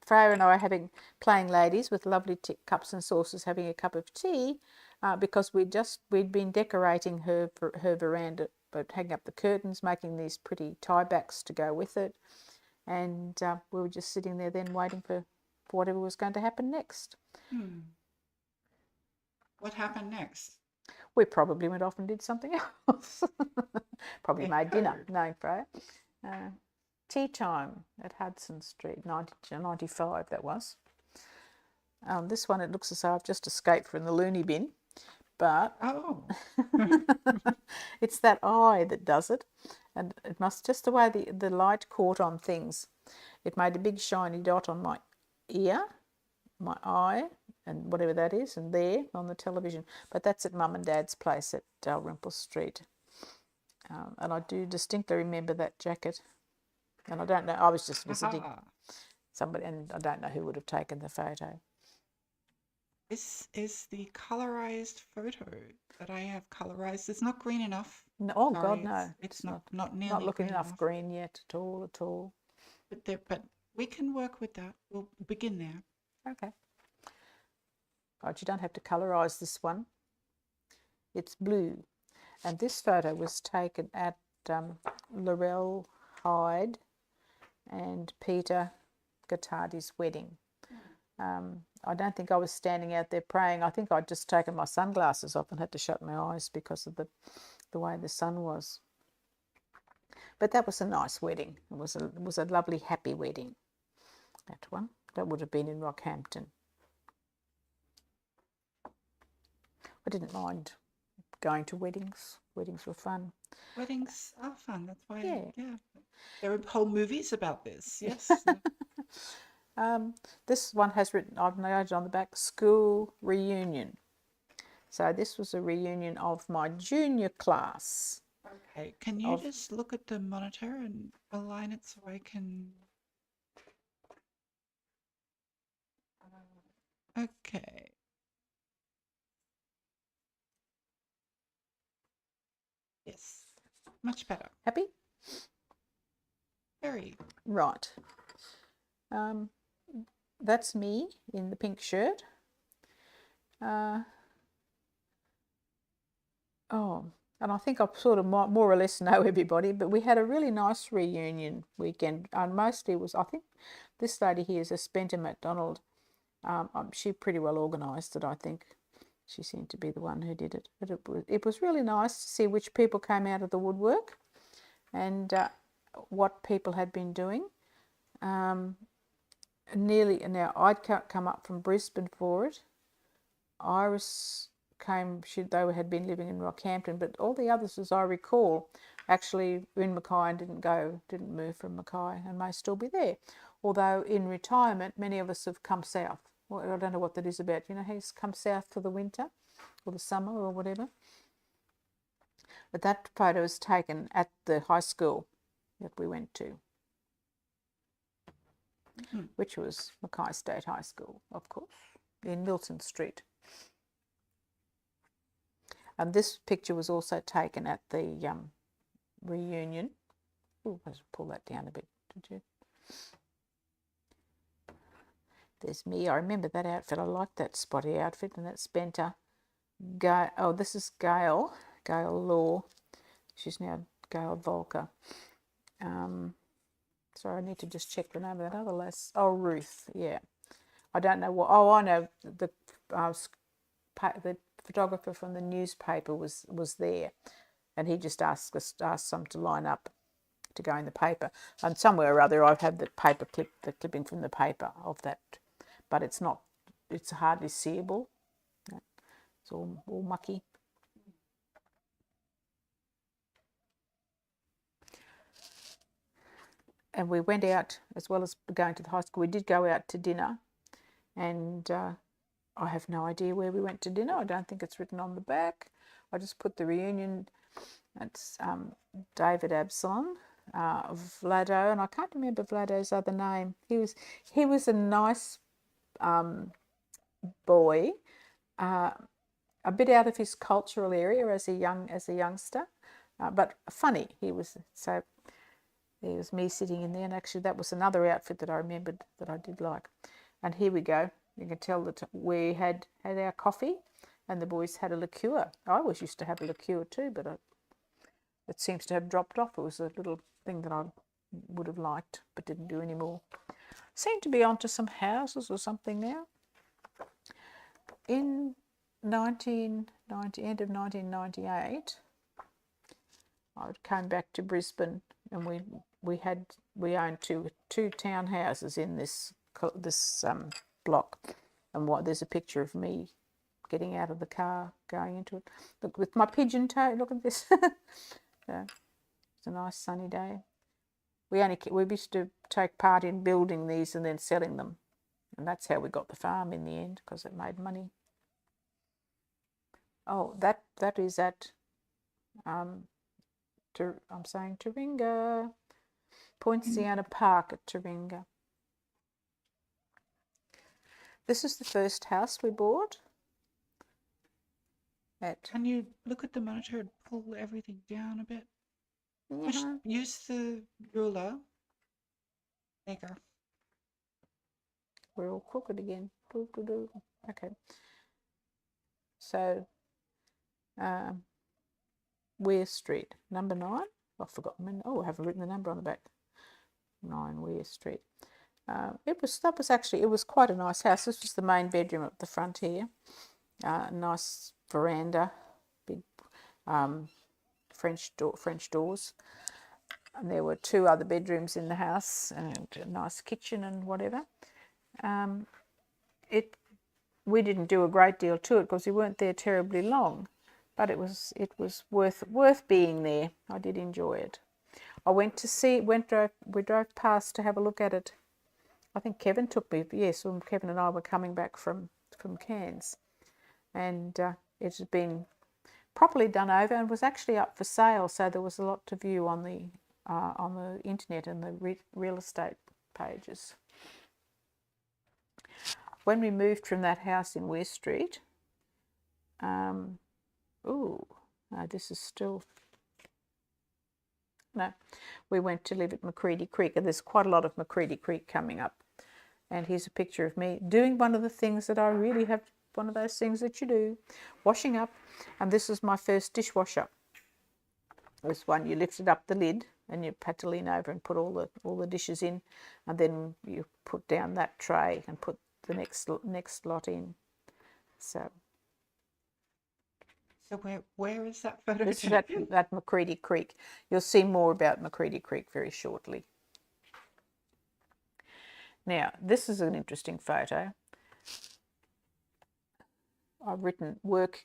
[SPEAKER 2] Freya and I are playing ladies with lovely cups and saucers, having a cup of tea, because we'd been decorating her veranda, but hanging up the curtains, making these pretty tie backs to go with it, and we were just sitting there then waiting for whatever was going to happen next.
[SPEAKER 1] What happened next?
[SPEAKER 2] We probably went off and did something else. Probably made dinner. No, Freya. Tea time at Hudson Street, 1995 that was. This one, it looks as though I've just escaped from the loony bin, but
[SPEAKER 1] Oh.
[SPEAKER 2] it's that eye that does it, and it must, just the way the light caught on things, it made a big shiny dot on my ear, my eye, and whatever that is, and there on the television. But that's at Mum and Dad's place at Dalrymple Street, and I do distinctly remember that jacket. And I don't know, I was just visiting somebody, and I don't know who would have taken the photo.
[SPEAKER 1] This is the colorized photo that I have colorized. It's not green enough.
[SPEAKER 2] No, oh
[SPEAKER 1] Sorry,
[SPEAKER 2] God, no.
[SPEAKER 1] It's not nearly
[SPEAKER 2] not looking
[SPEAKER 1] green
[SPEAKER 2] enough green yet at all.
[SPEAKER 1] But we can work with that. We'll begin there.
[SPEAKER 2] Okay. Right, you don't have to colorize this one. It's blue. And this photo was taken at Laurel Hyde and Peter Gattardi's wedding. I don't think I was standing out there praying. I think I'd just taken my sunglasses off and had to shut my eyes because of the way the sun was. But that was a nice wedding. It was a lovely, happy wedding. That one. That would have been in Rockhampton. I didn't mind going to weddings. Weddings were fun.
[SPEAKER 1] Weddings are fun. That's why,
[SPEAKER 2] Yeah.
[SPEAKER 1] yeah. There are whole movies about this. Yes.
[SPEAKER 2] This one has written, I've noted on the back, school reunion. So this was a reunion of my junior class.
[SPEAKER 1] Okay. Can you
[SPEAKER 2] Of
[SPEAKER 1] just look at the monitor and align it so I can? Okay. Yes. Much better.
[SPEAKER 2] happy?
[SPEAKER 1] Very.
[SPEAKER 2] Right. That's me in the pink shirt. Oh, and I think I sort of more or less know everybody, but we had a really nice reunion weekend, and mostly was, I think, this lady here is a Spencer MacDonald. She pretty well organised it, I think. She seemed to be the one who did it. But it was really nice to see which people came out of the woodwork and what people had been doing. Now I'd come up from Brisbane for it. Iris they had been living in Rockhampton, but all the others, as I recall, actually were in Mackay and didn't move from Mackay and may still be there. Although in retirement, many of us have come south. Well, I don't know what that is about. You know, he's come south for the winter or the summer or whatever. But that photo was taken at the high school that we went to, which was Mackay State High School, of course, in Milton Street. And this picture was also taken at the reunion. Oh, let's pull that down a bit, did you? There's me. I remember that outfit. I liked that spotty outfit, and that's Benta. This is Gail Law. She's now Gail Volker. Sorry, I need to just check the name of that other lass. Oh, Ruth, yeah. I don't know what. Oh, I know the photographer from the newspaper was there, and he just asked some to line up to go in the paper. And somewhere or other, I've had the clipping from the paper of that, but it's hardly seeable. It's all mucky. And we went out, as well as going to the high school, we did go out to dinner, and I have no idea where we went to dinner. I don't think it's written on the back. I just put the reunion. It's David Absalom, Vlado, and I can't remember Vlado's other name. He was a nice boy, a bit out of his cultural area as a youngster, but funny. He was me sitting in there, and actually that was another outfit that I remembered that I did like. And here we go. You can tell that we had our coffee, and the boys had a liqueur. I always used to have a liqueur too, but it seems to have dropped off. It was a little thing that I would have liked, but didn't do anymore. Seem to be onto some houses or something now. In end of 1998, I came back to Brisbane, and we owned two townhouses in this block, and there's a picture of me getting out of the car, going into it. Look, with my pigeon toe. Look at this. So, it's a nice sunny day. We used to take part in building these and then selling them, and that's how we got the farm in the end, because it made money. Oh, that is at I'm saying Taringa, Poinciana Park at Taringa. This is the first house we bought.
[SPEAKER 1] Can you look at the monitor and pull everything down a bit? Use the ruler. There you go.
[SPEAKER 2] We're all crooked again. Okay. So, Weir Street, number 9. I've forgotten. Oh, I haven't written the number on the back. 9 Weir Street. It was quite a nice house. This was the main bedroom at the front here. Nice veranda, big French doors, and there were 2 other bedrooms in the house and a nice kitchen and whatever. We didn't do a great deal to it because we weren't there terribly long, but it was worth being there. I did enjoy it. I went to see we drove past to have a look at it. I think Kevin took me. Yes, when Kevin and I were coming back from Cairns, and it had been properly done over and was actually up for sale. So there was a lot to view on the internet and the real estate pages. When we moved from that house in West Street, this is still, no, we went to live at Macready Creek, and there's quite a lot of Macready Creek coming up. And here's a picture of me doing one of the things that I really have, one of those things that you do, washing up. And this is my first dishwasher. This one, you lifted up the lid and you had to lean over and put all the dishes in, and then you put down that tray and put the next lot in. So
[SPEAKER 1] where is that photo?
[SPEAKER 2] This is at Macready Creek. You'll see more about Macready Creek very shortly. Now, this is an interesting photo. I've written work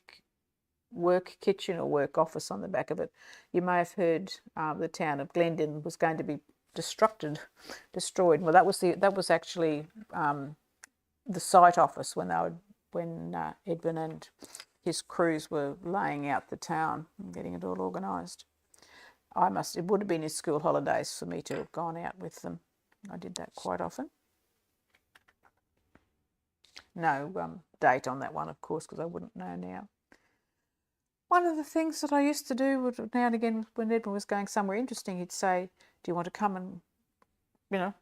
[SPEAKER 2] kitchen or work office on the back of it. You may have heard the town of Glendon was going to be destroyed. Well, that was actually the site office when Edwin and his crews were laying out the town and getting it all organised. It would have been his school holidays for me to have gone out with them. I did that quite often. No date on that one, of course, because I wouldn't know now. One of the things that I used to do would, now and again, when Edwin was going somewhere interesting, he'd say, "Do you want to come and,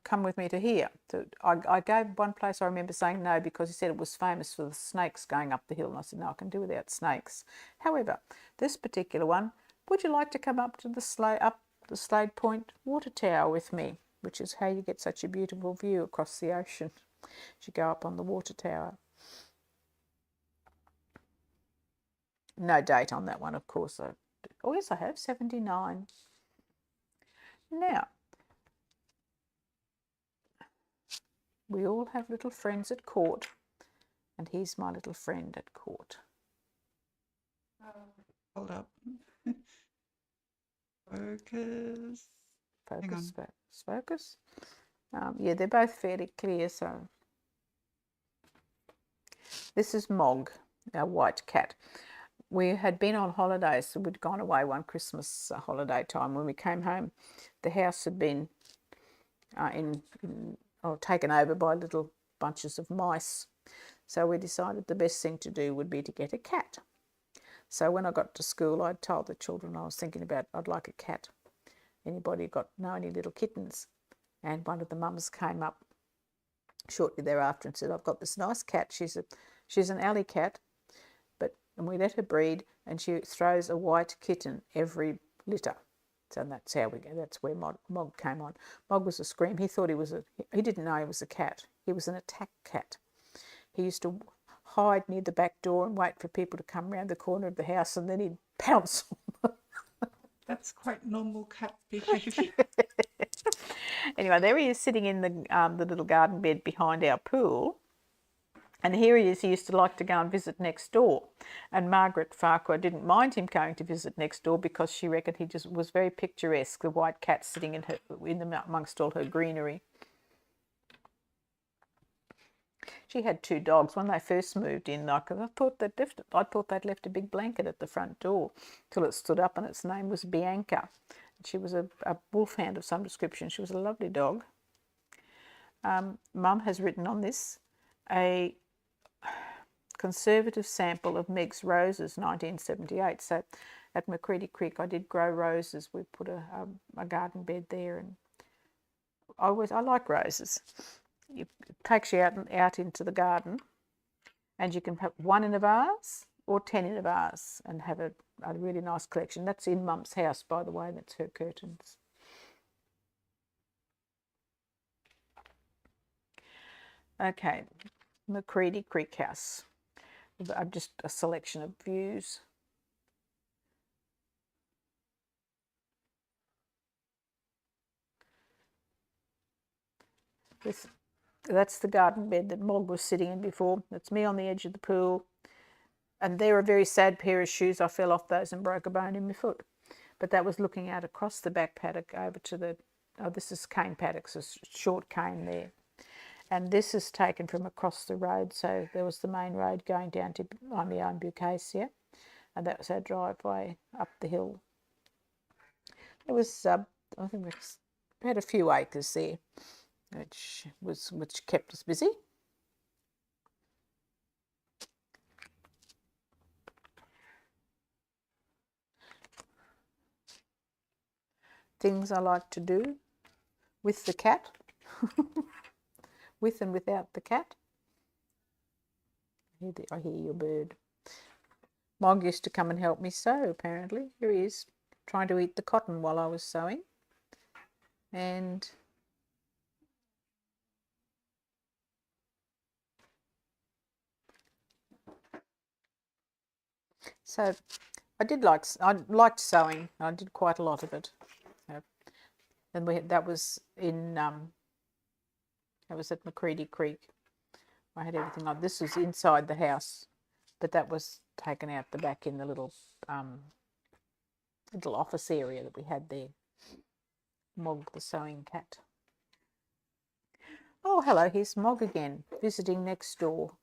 [SPEAKER 2] come with me to here?" So I gave one place I remember saying no because he said it was famous for the snakes going up the hill, and I said no, I can do without snakes. However, this particular one, would you like to come up to the Slade Point water tower with me? Which is how you get such a beautiful view across the ocean as you go up on the water tower. No date on that one, of course. Oh yes, I have 79. Now, we all have little friends at court, and here's my little friend at court.
[SPEAKER 1] Hold up. Focus.
[SPEAKER 2] Focus. Yeah, they're both fairly clear. So this is Mog, our white cat. We had been on holidays, so we'd gone away one Christmas holiday time. When we came home, the house had been taken over by little bunches of mice. So we decided the best thing to do would be to get a cat. So when I got to school, I told the children I was thinking about I'd like a cat. Anybody know any little kittens? And one of the mums came up shortly thereafter and said, "I've got this nice cat. She's an alley cat, and we let her breed, and she throws a white kitten every litter." So that's how we go. That's where Mog came on. Mog was a scream. He thought he didn't know he was a cat. He was an attack cat. He used to hide near the back door and wait for people to come round the corner of the house, and then he'd pounce on them.
[SPEAKER 1] That's quite normal cat behaviour.
[SPEAKER 2] Anyway, there he is sitting in the little garden bed behind our pool. And here he is, he used to like to go and visit next door. And Margaret Farquhar didn't mind him going to visit next door because she reckoned he just was very picturesque, the white cat sitting amongst all her greenery. She had 2 dogs. When they first moved in, I thought they'd left a big blanket at the front door till it stood up, and its name was Bianca. She was a wolfhound of some description. She was a lovely dog. Mum has written on this, a conservative sample of Meg's roses, 1978. So at Macready Creek, I did grow roses. We put a garden bed there, and I like roses. It takes you out into the garden, and you can have 1 in a vase or 10 in a vase and have a really nice collection. That's in Mum's house, by the way. That's her curtains. Okay, Macready Creek House. Just a selection of views. That's the garden bed that Mog was sitting in before. That's me on the edge of the pool. And they're a very sad pair of shoes. I fell off those and broke a bone in my foot. But that was looking out across the back paddock over to the, oh, this is cane paddocks, a short cane there. And this is taken from across the road. So there was the main road going down to Amiens and Bucasia. And that was our driveway up the hill. It was, I think we had a few acres there, which kept us busy. Things I like to do with the cat, with and without the cat. I hear your bird. Mog used to come and help me sew, apparently. Here he is, trying to eat the cotton while I was sewing. And so I liked sewing. I did quite a lot of it. And that was at Macready Creek. I had everything on. This was inside the house, but that was taken out the back in the little office area that we had there. Mog the sewing cat. Oh, hello, here's Mog again, visiting next door,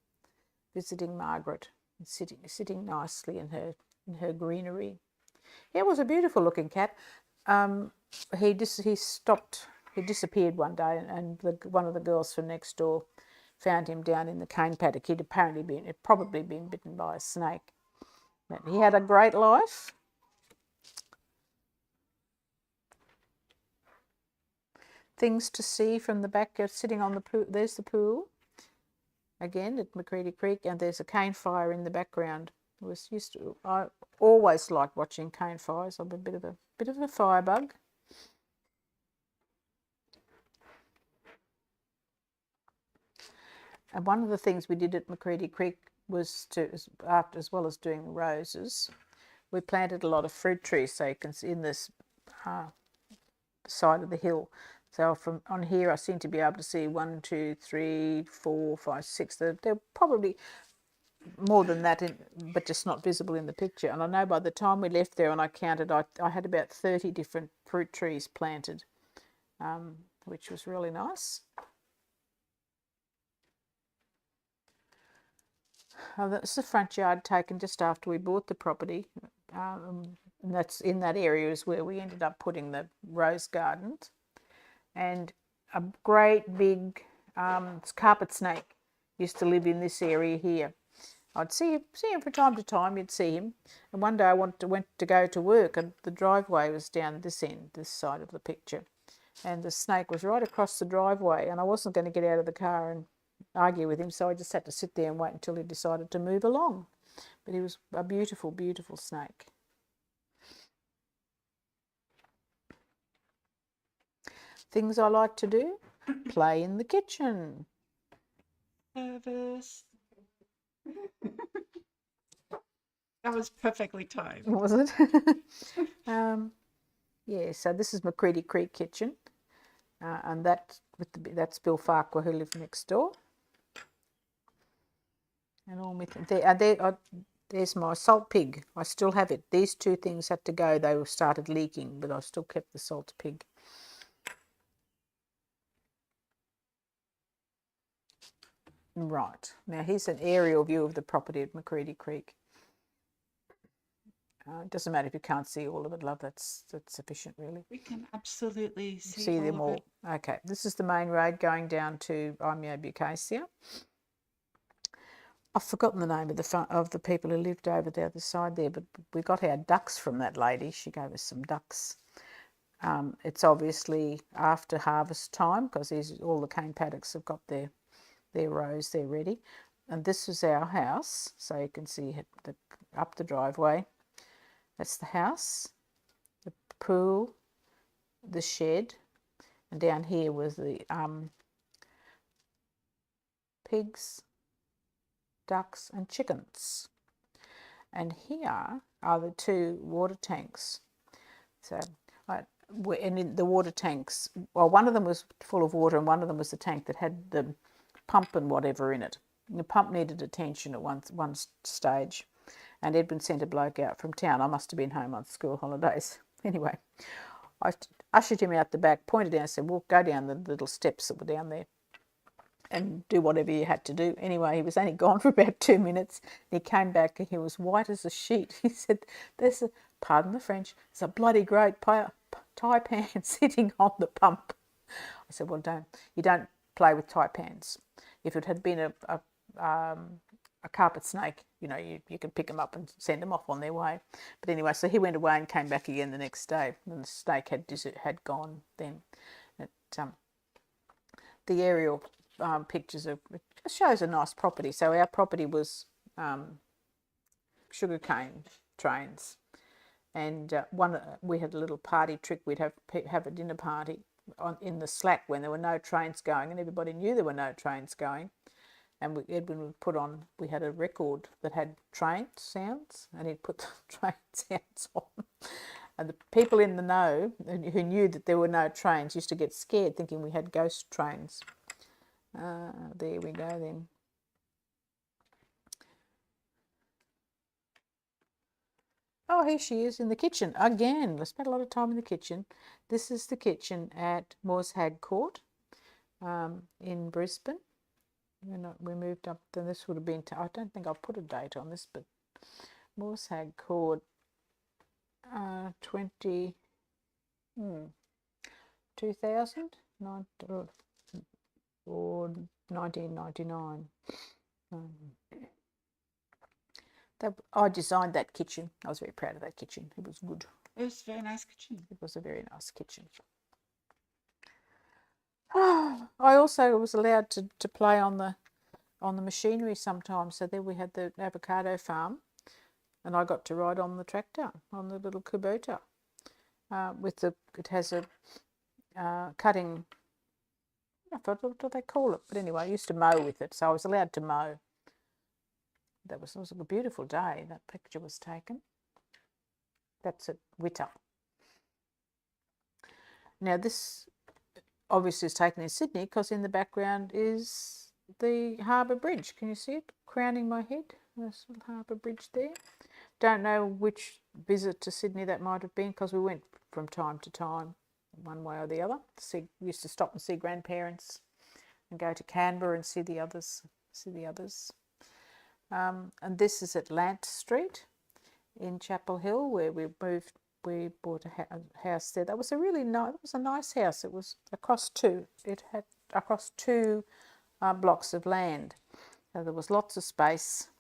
[SPEAKER 2] visiting Margaret, and sitting nicely in her greenery. Yeah, it was a beautiful looking cat. He disappeared one day, and one of the girls from next door found him down in the cane paddock. He'd probably been bitten by a snake. But he had a great life. Things to see from the back, sitting on the pool. There's the pool again at Macready Creek, and there's a cane fire in the background. I always liked watching cane fires. I'm a bit of a firebug. And one of the things we did at Macready Creek was as well as doing roses, we planted a lot of fruit trees. So you can see in this side of the hill. So from on here, I seem to be able to see 1, 2, 3, 4, 5, 6. They're probably more than that, but just not visible in the picture. And I know by the time we left there and I counted, I had about 30 different fruit trees planted, which was really nice. That's the front yard taken just after we bought the property. And that's in that area is where we ended up putting the rose gardens. And a great big carpet snake used to live in this area here. I'd see him from time to time. You'd see him. And one day I went to go to work, and the driveway was down this side of the picture. And the snake was right across the driveway, and I wasn't going to get out of the car and argue with him, so I just had to sit there and wait until he decided to move along. But he was a beautiful, beautiful snake. Things I like to do, play in the kitchen.
[SPEAKER 1] Nervous. That was perfectly timed.
[SPEAKER 2] Was it? Yeah, so this is Macready Creek kitchen, and that's Bill Farquhar, who lived next door. And all my there's my salt pig. I still have it. These two things had to go. They started leaking, but I still kept the salt pig. Right, now here's an aerial view of the property at Macready Creek. It doesn't matter if you can't see all of it, love, that's sufficient really.
[SPEAKER 1] We can absolutely see
[SPEAKER 2] them all. Okay, this is the main road going down to Amiens Bucasia. I've forgotten the name of the people who lived over the other side there, but we got our ducks from that lady. She gave us some ducks. It's obviously after harvest time because all the cane paddocks have got their rows, they're ready. And this is our house, so you can see up the driveway. That's the house, the pool, the shed, and down here was the pigs, ducks and chickens. And here are the 2 water tanks. So, and in the water tanks, well, one of them was full of water and one of them was the tank that had the pump and whatever in it. And the pump needed attention at one stage. and Edwin sent a bloke out from town. I must have been home on school holidays. Anyway, I ushered him out the back, pointed out and said, well, go down the little steps that were down there and do whatever you had to do. Anyway, he was only gone for about 2 minutes. He came back and he was white as a sheet. He said, there's a, pardon the French, there's a bloody great taipan sitting on the pump. I said, well, you don't play with taipans. If it had been a carpet snake, you know, you could pick them up and send them off on their way. But anyway, so he went away and came back again the next day, and the snake had gone then. The aerial pictures it shows a nice property. So our property was sugarcane trains, and we had a little party trick. We'd have a dinner party in the slack when there were no trains going, and everybody knew there were no trains going. And Edwin would put on, we had a record that had train sounds, and he'd put the train sounds on. And the people in the know, who knew that there were no trains, used to get scared thinking we had ghost trains. There we go then. Oh, here she is in the kitchen again. I spent a lot of time in the kitchen. This is the kitchen at Moorshaig Court in Brisbane. We moved up, then this would have been, I don't think I'll put a date on this, but Moorshaig Court 2000 or 1999. I designed that kitchen. I was very proud of that kitchen. It was good.
[SPEAKER 1] It was a very nice kitchen.
[SPEAKER 2] It was a very nice kitchen. I also was allowed to play on the machinery sometimes. So there we had the avocado farm, and I got to ride on the tractor, on the little Kubota. It has a cutting. I forgot what they call it, but anyway, I used to mow with it, so I was allowed to mow. It was a beautiful day. That picture was taken. That's at Witter. Now this obviously is taken in Sydney because in the background is the Harbour Bridge. Can you see it crowning my head? This little Harbour Bridge there. Don't know which visit to Sydney that might have been because we went from time to time, one way or the other. Used to stop and see grandparents and go to Canberra and see the others. And this is at Lant Street in Chapel Hill, where we moved. We bought a house there. That was a really nice. It was a nice house. It was across two. It had across two blocks of land. So there was lots of space.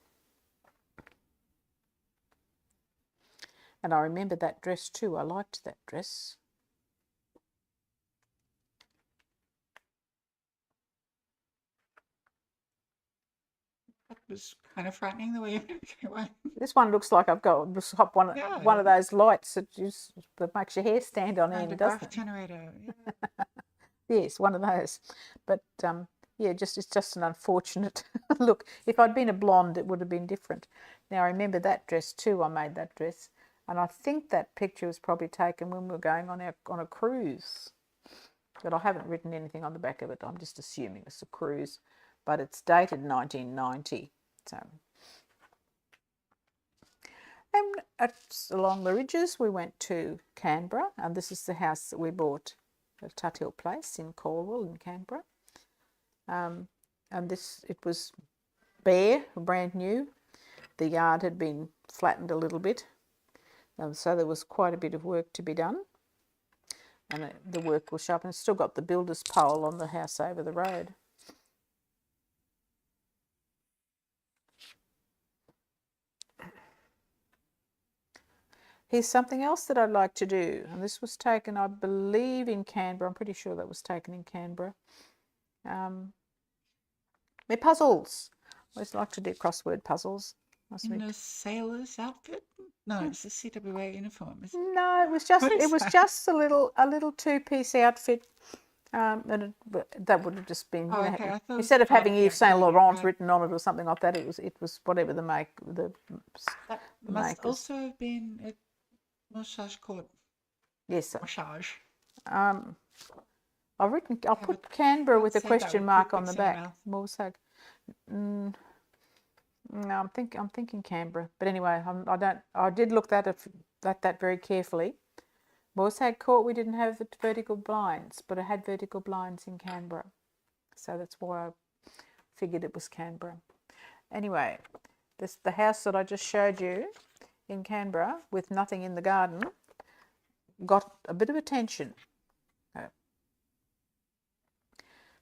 [SPEAKER 2] And I remember that dress too. I liked that dress.
[SPEAKER 1] That was kind of frightening the way you moved away.
[SPEAKER 2] This one looks like I've got one of those lights that makes your hair stand on end, doesn't it?
[SPEAKER 1] Generator.
[SPEAKER 2] Yeah. Yes, one of those. But yeah, it's just an unfortunate look. If I'd been a blonde, it would have been different. Now I remember that dress too. I made that dress, and I think that picture was probably taken when we were going on a cruise. But I haven't written anything on the back of it. I'm just assuming it's a cruise. But it's dated 1990. So, and along the ridges, we went to Canberra, and this is the house that we bought at Tut Hill Place in Calwell in Canberra. And it was bare, brand new. The yard had been flattened a little bit, so there was quite a bit of work to be done. And the work was sharp, and it's still got the builder's pole on the house over the road. Here's something else that I'd like to do, and this was taken, I believe, in Canberra. I'm pretty sure that was taken in Canberra. My puzzles. I always like to do crossword puzzles.
[SPEAKER 1] In a sailor's outfit? No, it's a CWA uniform.
[SPEAKER 2] No, it was just a little two-piece outfit. And that would have just been instead of having Yves Saint Laurent written on it or something like that. It was whatever the make the.
[SPEAKER 1] That must also have been at Moorshaig Court.
[SPEAKER 2] Yes, sir.
[SPEAKER 1] Moorshaig.
[SPEAKER 2] I'll put Canberra with a question mark on the back. Moorshaig. No, I'm thinking Canberra. But anyway, I did look at that very carefully. We also had court. We didn't have vertical blinds, but I had vertical blinds in Canberra, so that's why I figured it was Canberra. Anyway, the house that I just showed you in Canberra with nothing in the garden got a bit of attention.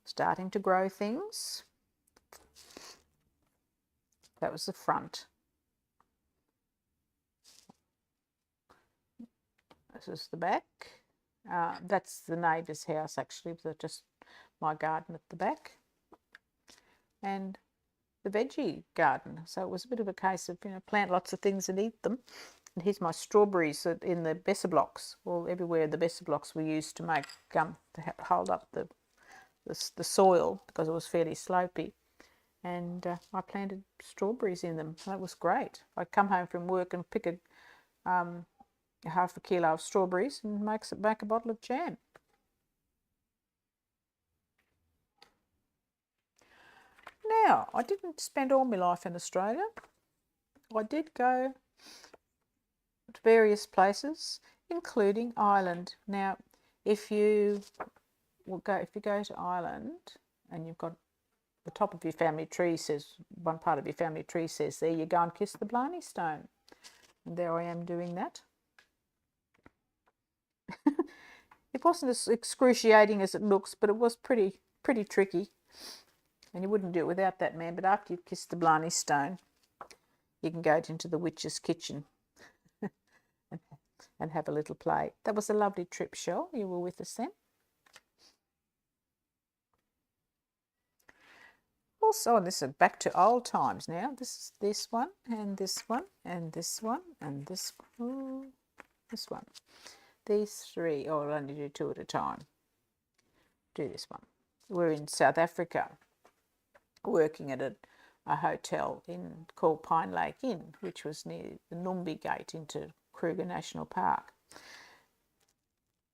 [SPEAKER 2] Starting to grow things. That was the front. This is the back. That's the neighbour's house actually, but just my garden at the back. And the veggie garden. So it was a bit of a case of, plant lots of things and eat them. And here's my strawberries in the Besser blocks. Well, everywhere the Besser blocks were used to make to hold up the soil because it was fairly slopey. And I planted strawberries in them. That was great. I'd come home from work and pick half a kilo of strawberries and make a bottle of jam. Now, I didn't spend all my life in Australia. I did go to various places, including Ireland. Now, if you go to Ireland and you've got the top of your family tree says, one part of your family tree says there, you go and kiss the Blarney Stone. And there I am doing that. It wasn't as excruciating as it looks, but it was pretty tricky. And you wouldn't do it without that man. But after you've kissed the Blarney Stone, you can go into the witch's kitchen and have a little play. That was a lovely trip, Shell. You were with us then. Also, and this is back to old times now. This is this one, and this one, and this one, and this one. These three, I'll only do two at a time. Do this one. We're in South Africa, working at a hotel called Pine Lake Inn, which was near the Numbi Gate into Kruger National Park.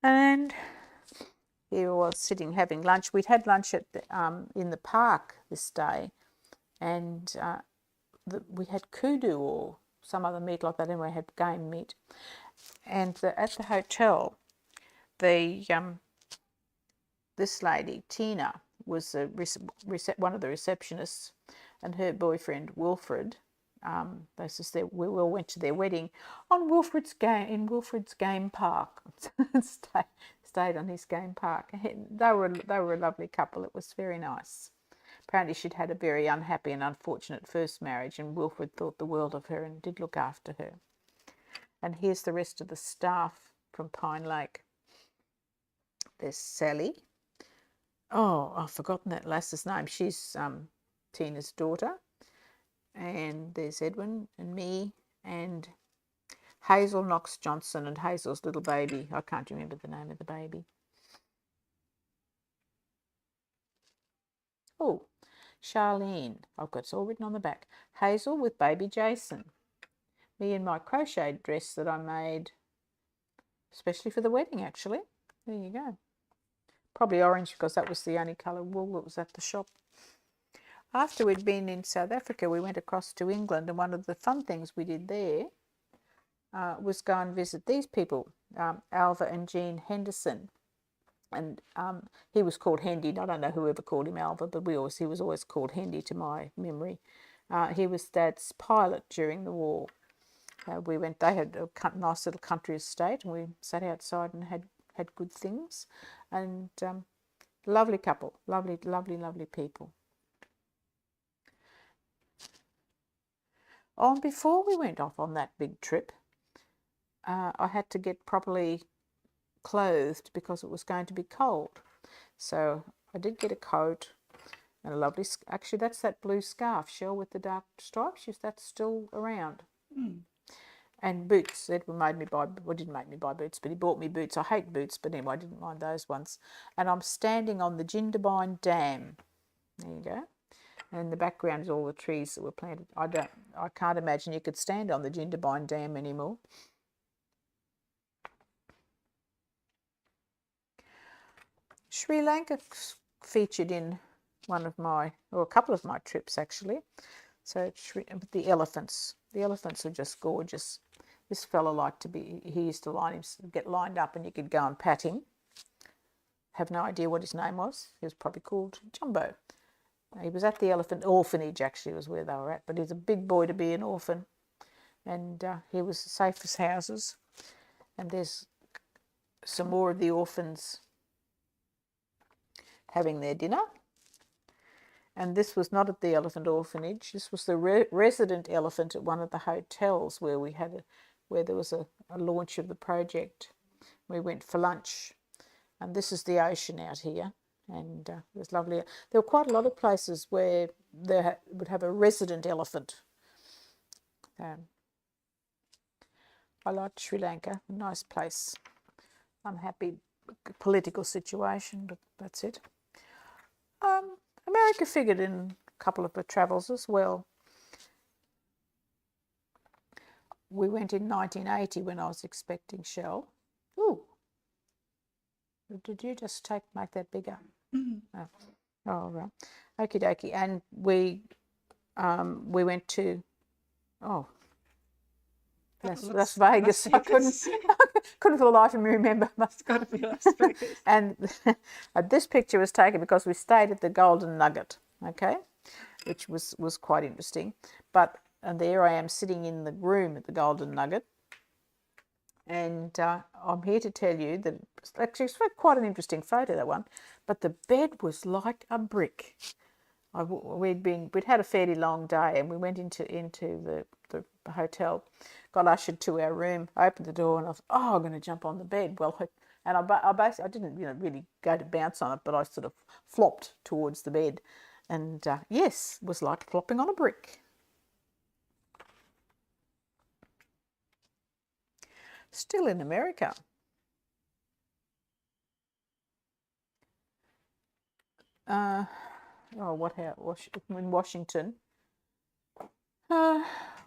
[SPEAKER 2] And here I was sitting having lunch. We'd had lunch in the park this day, and we had kudu or some other meat like that. Anyway, had game meat. And at the hotel, this lady Tina was one of the receptionists, and her boyfriend Wilfred. We all went to their wedding on Wilfred's game park. Stayed on his game park. They were a lovely couple. It was very nice. Apparently she'd had a very unhappy and unfortunate first marriage, and Wilfred thought the world of her and did look after her. And here's the rest of the staff from Pine Lake. There's Sally. Oh, I've forgotten that lass's name. She's Tina's daughter. And there's Edwin and me and Hazel Knox Johnson and Hazel's little baby. I can't remember the name of the baby. Oh, Charlene. I've got it all written on the back. Hazel with baby Jason. Me in my crocheted dress that I made especially for the wedding, actually. There you go. Probably orange because that was the only colour wool that was at the shop. After we'd been in South Africa, we went across to England, and one of the fun things we did there was go and visit these people, Alva and Jean Henderson. And he was called Hendy. I don't know whoever called him Alva, but he was always called Hendy to my memory. He was Dad's pilot during the war. They had a nice little country estate, and we sat outside and had good things. And lovely couple, lovely people. Oh, and before we went off on that big trip, I had to get properly clothed because it was going to be cold. So I did get a coat and a lovely, actually that's that blue scarf, Shell, with the dark stripes. That's still around. And boots. Edward didn't make me buy boots, but he bought me boots. I hate boots, but anyway, I didn't mind those ones. And I'm standing on the Jindabyne Dam. There you go. And in the background is all the trees that were planted. I can't imagine you could stand on the Jindabyne Dam anymore. Sri Lanka featured in a couple of my trips actually. So the elephants are just gorgeous. This fella liked to be, he used to get lined up and you could go and pat him. Have no idea what his name was. He was probably called Jumbo. He was at the elephant orphanage, actually, was where they were at, but he's a big boy to be an orphan. And he was safe as houses. And there's some more of the orphans having their dinner. And this was not at the elephant orphanage. This was the resident elephant at one of the hotels where we had where there was a launch of the project. We went for lunch, and this is the ocean out here, and it was lovely. There were quite a lot of places where they would have a resident elephant. I liked Sri Lanka, a nice place. Unhappy political situation, but that's it. America figured in a couple of the travels as well. We went in 1980 when I was expecting Shell. Ooh, did you just make that bigger?
[SPEAKER 1] Mm-hmm.
[SPEAKER 2] Oh, right. Okie dokie. And we went to Las Vegas. I couldn't for the life of me remember.
[SPEAKER 1] It's got to be Las Vegas.
[SPEAKER 2] And this picture was taken because we stayed at the Golden Nugget, okay, which was quite interesting. And there I am sitting in the room at the Golden Nugget, and I'm here to tell you that actually it's quite an interesting photo, that one. But the bed was like a brick. We'd had a fairly long day, and we went into the hotel, got ushered to our room, opened the door, and I was, I'm going to jump on the bed. Well, and I didn't really go to bounce on it, but I sort of flopped towards the bed, and yes, it was like flopping on a brick. Still in America. In Washington.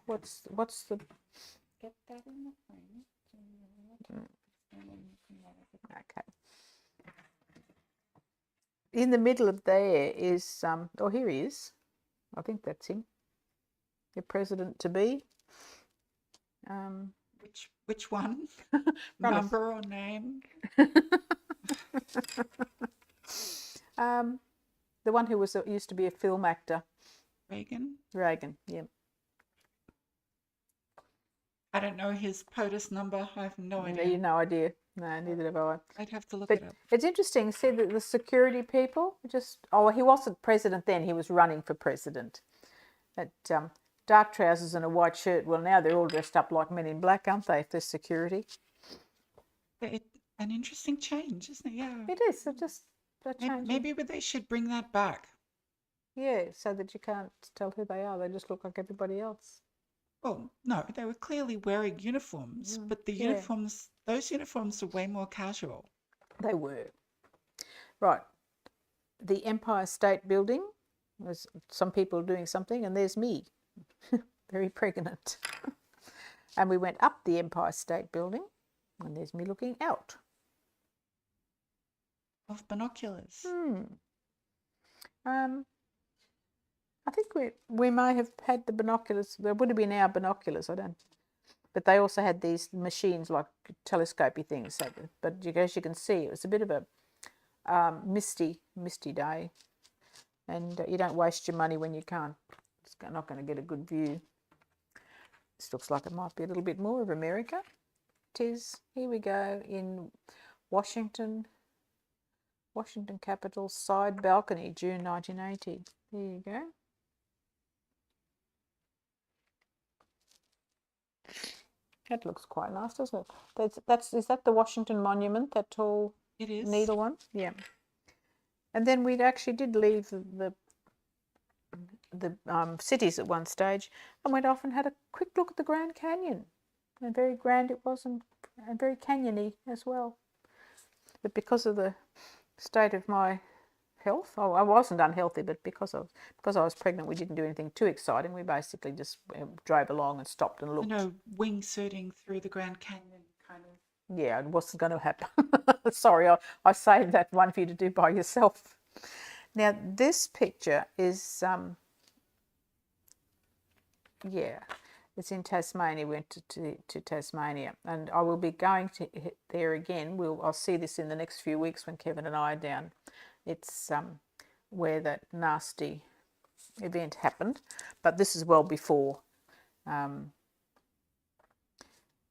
[SPEAKER 2] What's the?
[SPEAKER 1] Get that in the frame.
[SPEAKER 2] Okay. In the middle of there is here he is. I think that's him. The president to be.
[SPEAKER 1] Which one? Number or name?
[SPEAKER 2] The one who used to be a film actor.
[SPEAKER 1] Reagan,
[SPEAKER 2] yeah.
[SPEAKER 1] I don't know his POTUS number. I have no idea.
[SPEAKER 2] You no idea. No, neither have I.
[SPEAKER 1] I'd have to look it up.
[SPEAKER 2] It's interesting. See that the security people he wasn't president then. He was running for president. At dark trousers and a white shirt. Well, now they're all dressed up like Men in Black, aren't they? If there's security.
[SPEAKER 1] An interesting change, isn't it? Yeah.
[SPEAKER 2] It is.
[SPEAKER 1] Maybe they should bring that back.
[SPEAKER 2] Yeah, so that you can't tell who they are. They just look like everybody else.
[SPEAKER 1] Well, no, they were clearly wearing uniforms, but those uniforms are way more casual.
[SPEAKER 2] They were. Right. The Empire State Building. There's some people doing something, and there's me, very pregnant. And we went up the Empire State Building, and there's me looking out.
[SPEAKER 1] Of binoculars.
[SPEAKER 2] I think we may have had the binoculars. There would have been our binoculars. But they also had these machines like telescopy things. But as you can see, it was a bit of a misty day, and you don't waste your money when you can't. It's not going to get a good view. This looks like it might be a little bit more of America. It is. Here we go in Washington Capitol side balcony, June 1980. There you go. That looks quite nice, doesn't it? Is that the Washington Monument, that tall needle one? Yeah. And then we actually did leave the cities at one stage and went off and had a quick look at the Grand Canyon. And very grand it was, and very canyony as well. But because of the state of my health, I wasn't unhealthy, but because I was pregnant, we didn't do anything too exciting. We basically just drove along and stopped and looked.
[SPEAKER 1] Wingsuiting through the Grand Canyon kind of.
[SPEAKER 2] Yeah, it wasn't going to happen. Sorry, I saved that one for you to do by yourself. Now, this picture is yeah, it's in Tasmania. We went to Tasmania, and I will be going to there again. I'll see this in the next few weeks when Kevin and I are down. It's where that nasty event happened, but this is well before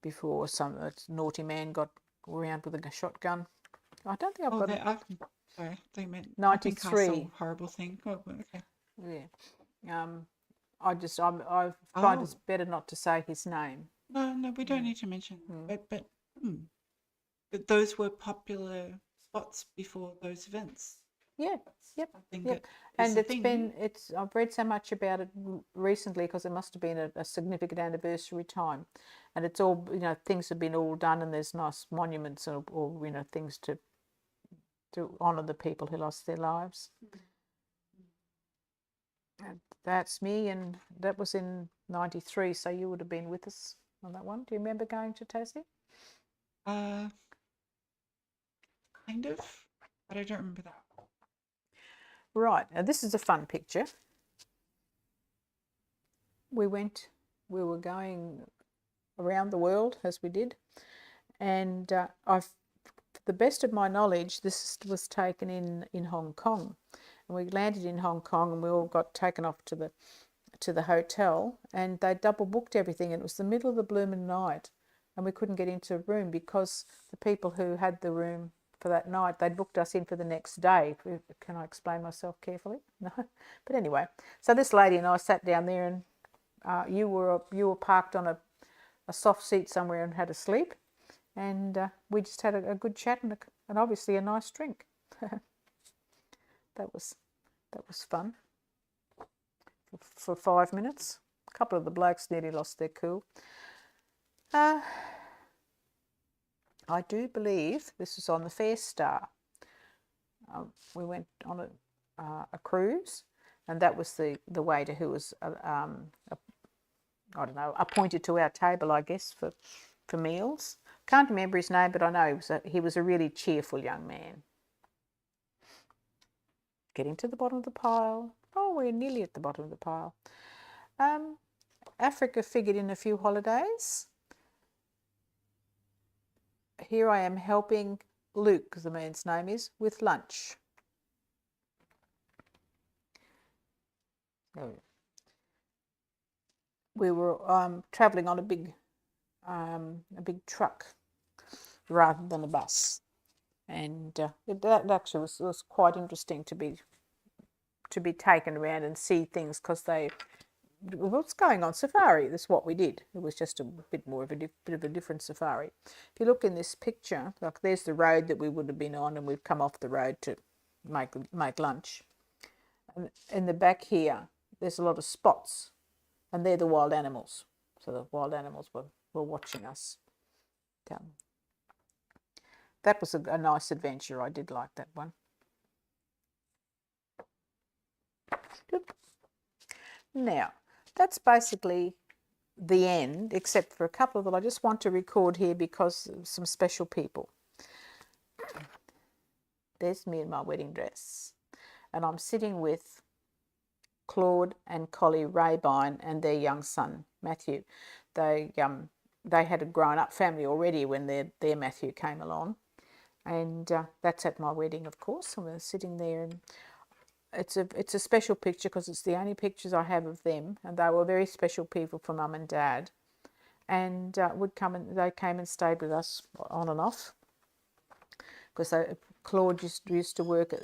[SPEAKER 2] before some naughty man got around with a shotgun. I don't think I've
[SPEAKER 1] Oh,
[SPEAKER 2] got it.
[SPEAKER 1] sorry, they meant Hopping
[SPEAKER 2] 93.
[SPEAKER 1] Castle, horrible thing. Oh, okay.
[SPEAKER 2] Yeah. I find it's
[SPEAKER 1] Oh,
[SPEAKER 2] better not to say his name.
[SPEAKER 1] no, we don't need to mention that. But those were popular spots before those events.
[SPEAKER 2] Yeah, yep,
[SPEAKER 1] Something
[SPEAKER 2] yep.
[SPEAKER 1] that is
[SPEAKER 2] And
[SPEAKER 1] a thing.
[SPEAKER 2] I've read so much about it recently because it must have been a significant anniversary time. And it's all, things have been all done and there's nice monuments or things to honour the people who lost their lives. And that's me, and that was in 93, so you would have been with us on that one. Do you remember going to Tassie?
[SPEAKER 1] Kind of, but I don't remember that.
[SPEAKER 2] Right, now this is a fun picture. We were going around the world as we did, and to the best of my knowledge, this was taken in Hong Kong, and we landed in Hong Kong, and we all got taken off to the hotel, and they double booked everything, and it was the middle of the blooming night, and we couldn't get into a room because the people who had the room for that night, they'd booked us in for the next day. Can I explain myself carefully? No, but anyway, so this lady and I sat down there, and you were parked on a soft seat somewhere and had a sleep, and we just had a good chat and obviously a nice drink. that was fun for 5 minutes. A couple of the blokes nearly lost their cool. I do believe this was on the Fair Star. We went on a cruise, and that was the waiter who was I don't know, appointed to our table, I guess, for meals. Can't remember his name, but I know he was a really cheerful young man. Getting to the bottom of the pile. Oh, we're nearly at the bottom of the pile. Africa figured in a few holidays. Here I am helping Luke, the man's name is, with lunch. We were travelling on a big truck rather than a bus, and that actually was quite interesting to be taken around and see things because what's going on safari. That's what we did. It was just a bit more of bit of a different safari. If you look in this picture, like there's the road that we would have been on, and we've come off the road to make lunch. And in the back here, there's a lot of spots, and they're the wild animals. So the wild animals were watching us. That was a nice adventure. I did like that one. Good. Now, that's basically the end, except for a couple that I just want to record here because of some special people. There's me in my wedding dress, and I'm sitting with Claude and Collie Raybine and their young son Matthew. They had a grown-up family already when their Matthew came along, and that's at my wedding, of course. And we're sitting there, and it's a special picture because it's the only pictures I have of them, and they were very special people for Mum and Dad, and they came and stayed with us on and off because Claude used to work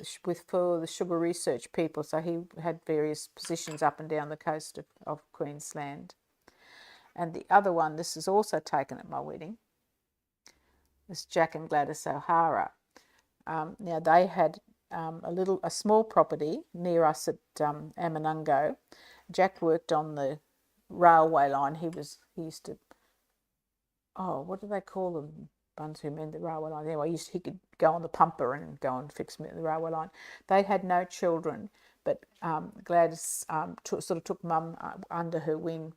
[SPEAKER 2] for the sugar research people, so he had various positions up and down the coast of Queensland. And the other one, this is also taken at my wedding, is Jack and Gladys O'Hara. Now they had a small property near us at Amanungo. Jack worked on the railway line. He used to, what do they call them? Ones who mend the railway line. Anyway, he could go on the pumper and go and fix the railway line. They had no children, but Gladys sort of took Mum under her wing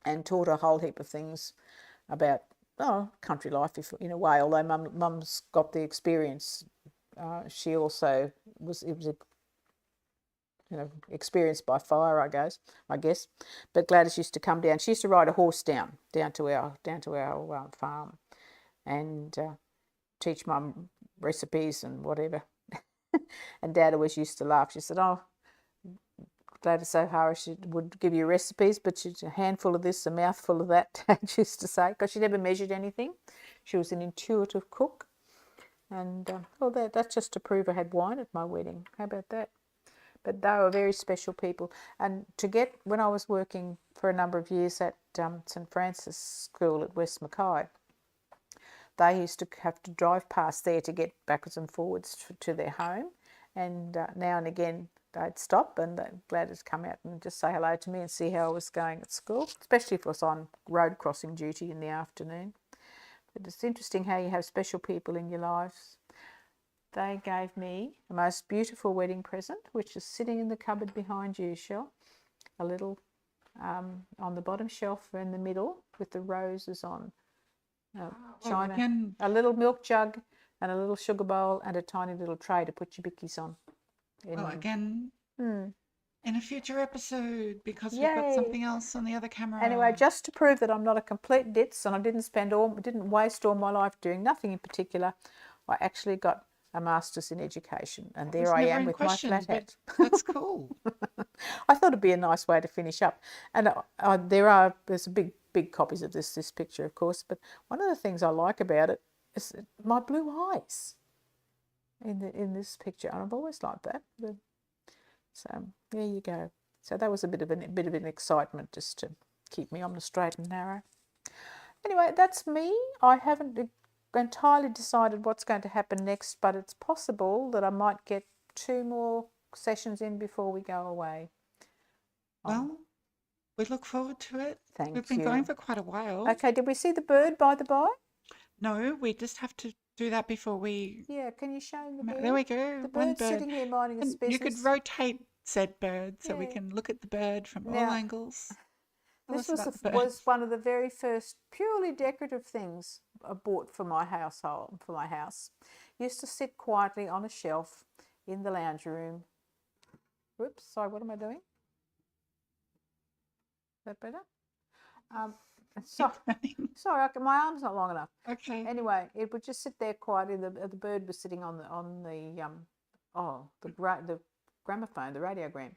[SPEAKER 2] and taught her a whole heap of things about country life in a way. Although Mum's got the experience, she also was. experienced by fire, I guess. But Gladys used to come down. She used to ride a horse down to our farm, and teach Mum recipes and whatever. And Dad always used to laugh. She said, "Oh, Gladys O'Hara, she would give you recipes, but she'd a handful of this, a mouthful of that," Dad used to say, because she never measured anything. She was an intuitive cook. And that's just to prove I had wine at my wedding. How about that? But they were very special people. And when I was working for a number of years at St Francis School at West Mackay, they used to have to drive past there to get backwards and forwards to their home. And now and again, they'd stop and they're glad to come out and just say hello to me and see how I was going at school, especially if I was on road crossing duty in the afternoon. But it's interesting how you have special people in your lives. They gave me the most beautiful wedding present, which is sitting in the cupboard behind you, Shell. A little on the bottom shelf in the middle with the roses on. China,
[SPEAKER 1] again,
[SPEAKER 2] a little milk jug and a little sugar bowl and a tiny little tray to put your bickies on.
[SPEAKER 1] Again, in a future episode, because
[SPEAKER 2] Yay.
[SPEAKER 1] we've got something else on the other camera.
[SPEAKER 2] Anyway, just to prove that I'm not a complete ditz and I didn't waste all my life doing nothing in particular, I actually got a master's in education, and there I am with my flat hat.
[SPEAKER 1] That's cool.
[SPEAKER 2] I thought it'd be a nice way to finish up. And there's big copies of this picture, of course, but one of the things I like about it is my blue eyes in this picture, and I've always liked that. So there you go. So that was a bit of an excitement just to keep me on the straight and narrow. Anyway, that's me. I haven't entirely decided what's going to happen next, but it's possible that I might get 2 more sessions in before we go away.
[SPEAKER 1] Well, we look forward to it.
[SPEAKER 2] Thank
[SPEAKER 1] We've been going for quite a while.
[SPEAKER 2] Okay, did we see the bird by the by?
[SPEAKER 1] No, we just have to do that before we...
[SPEAKER 2] Yeah, can you show the bird?
[SPEAKER 1] There we go.
[SPEAKER 2] The bird's sitting here minding its business.
[SPEAKER 1] You could rotate said bird so we can look at the bird from all angles.
[SPEAKER 2] This was one of the very first purely decorative things I bought for my household, for my house. Used to sit quietly on a shelf in the lounge room. Whoops, sorry, what am I doing? Is that better? Sorry, my arm's not long enough.
[SPEAKER 1] Okay.
[SPEAKER 2] Anyway, it would just sit there quietly. The bird was sitting on the gramophone, the radiogram,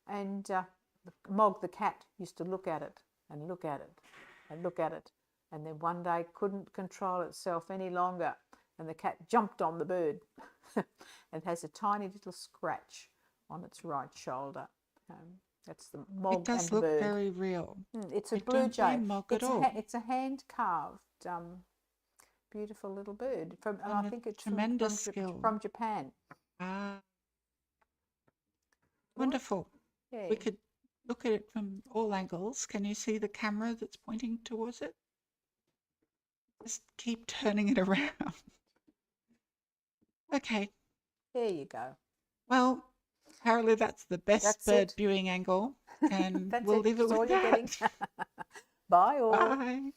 [SPEAKER 2] and Mog the cat used to look at it and look at it and look at it, and then one day couldn't control itself any longer, and the cat jumped on the bird. It has a tiny little scratch on its right shoulder. That's the Mog and the bird.
[SPEAKER 1] It does look very real.
[SPEAKER 2] It's a blue jay.
[SPEAKER 1] It's
[SPEAKER 2] a hand carved, beautiful little bird and I think it's
[SPEAKER 1] tremendous skill
[SPEAKER 2] from Japan.
[SPEAKER 1] Wonderful.
[SPEAKER 2] Yeah.
[SPEAKER 1] We could look at it from all angles. Can you see the camera that's pointing towards it? Just keep turning it around. Okay.
[SPEAKER 2] There you go.
[SPEAKER 1] Well, apparently that's the best bird viewing angle, and we'll leave it with that.
[SPEAKER 2] Bye all.
[SPEAKER 1] Bye.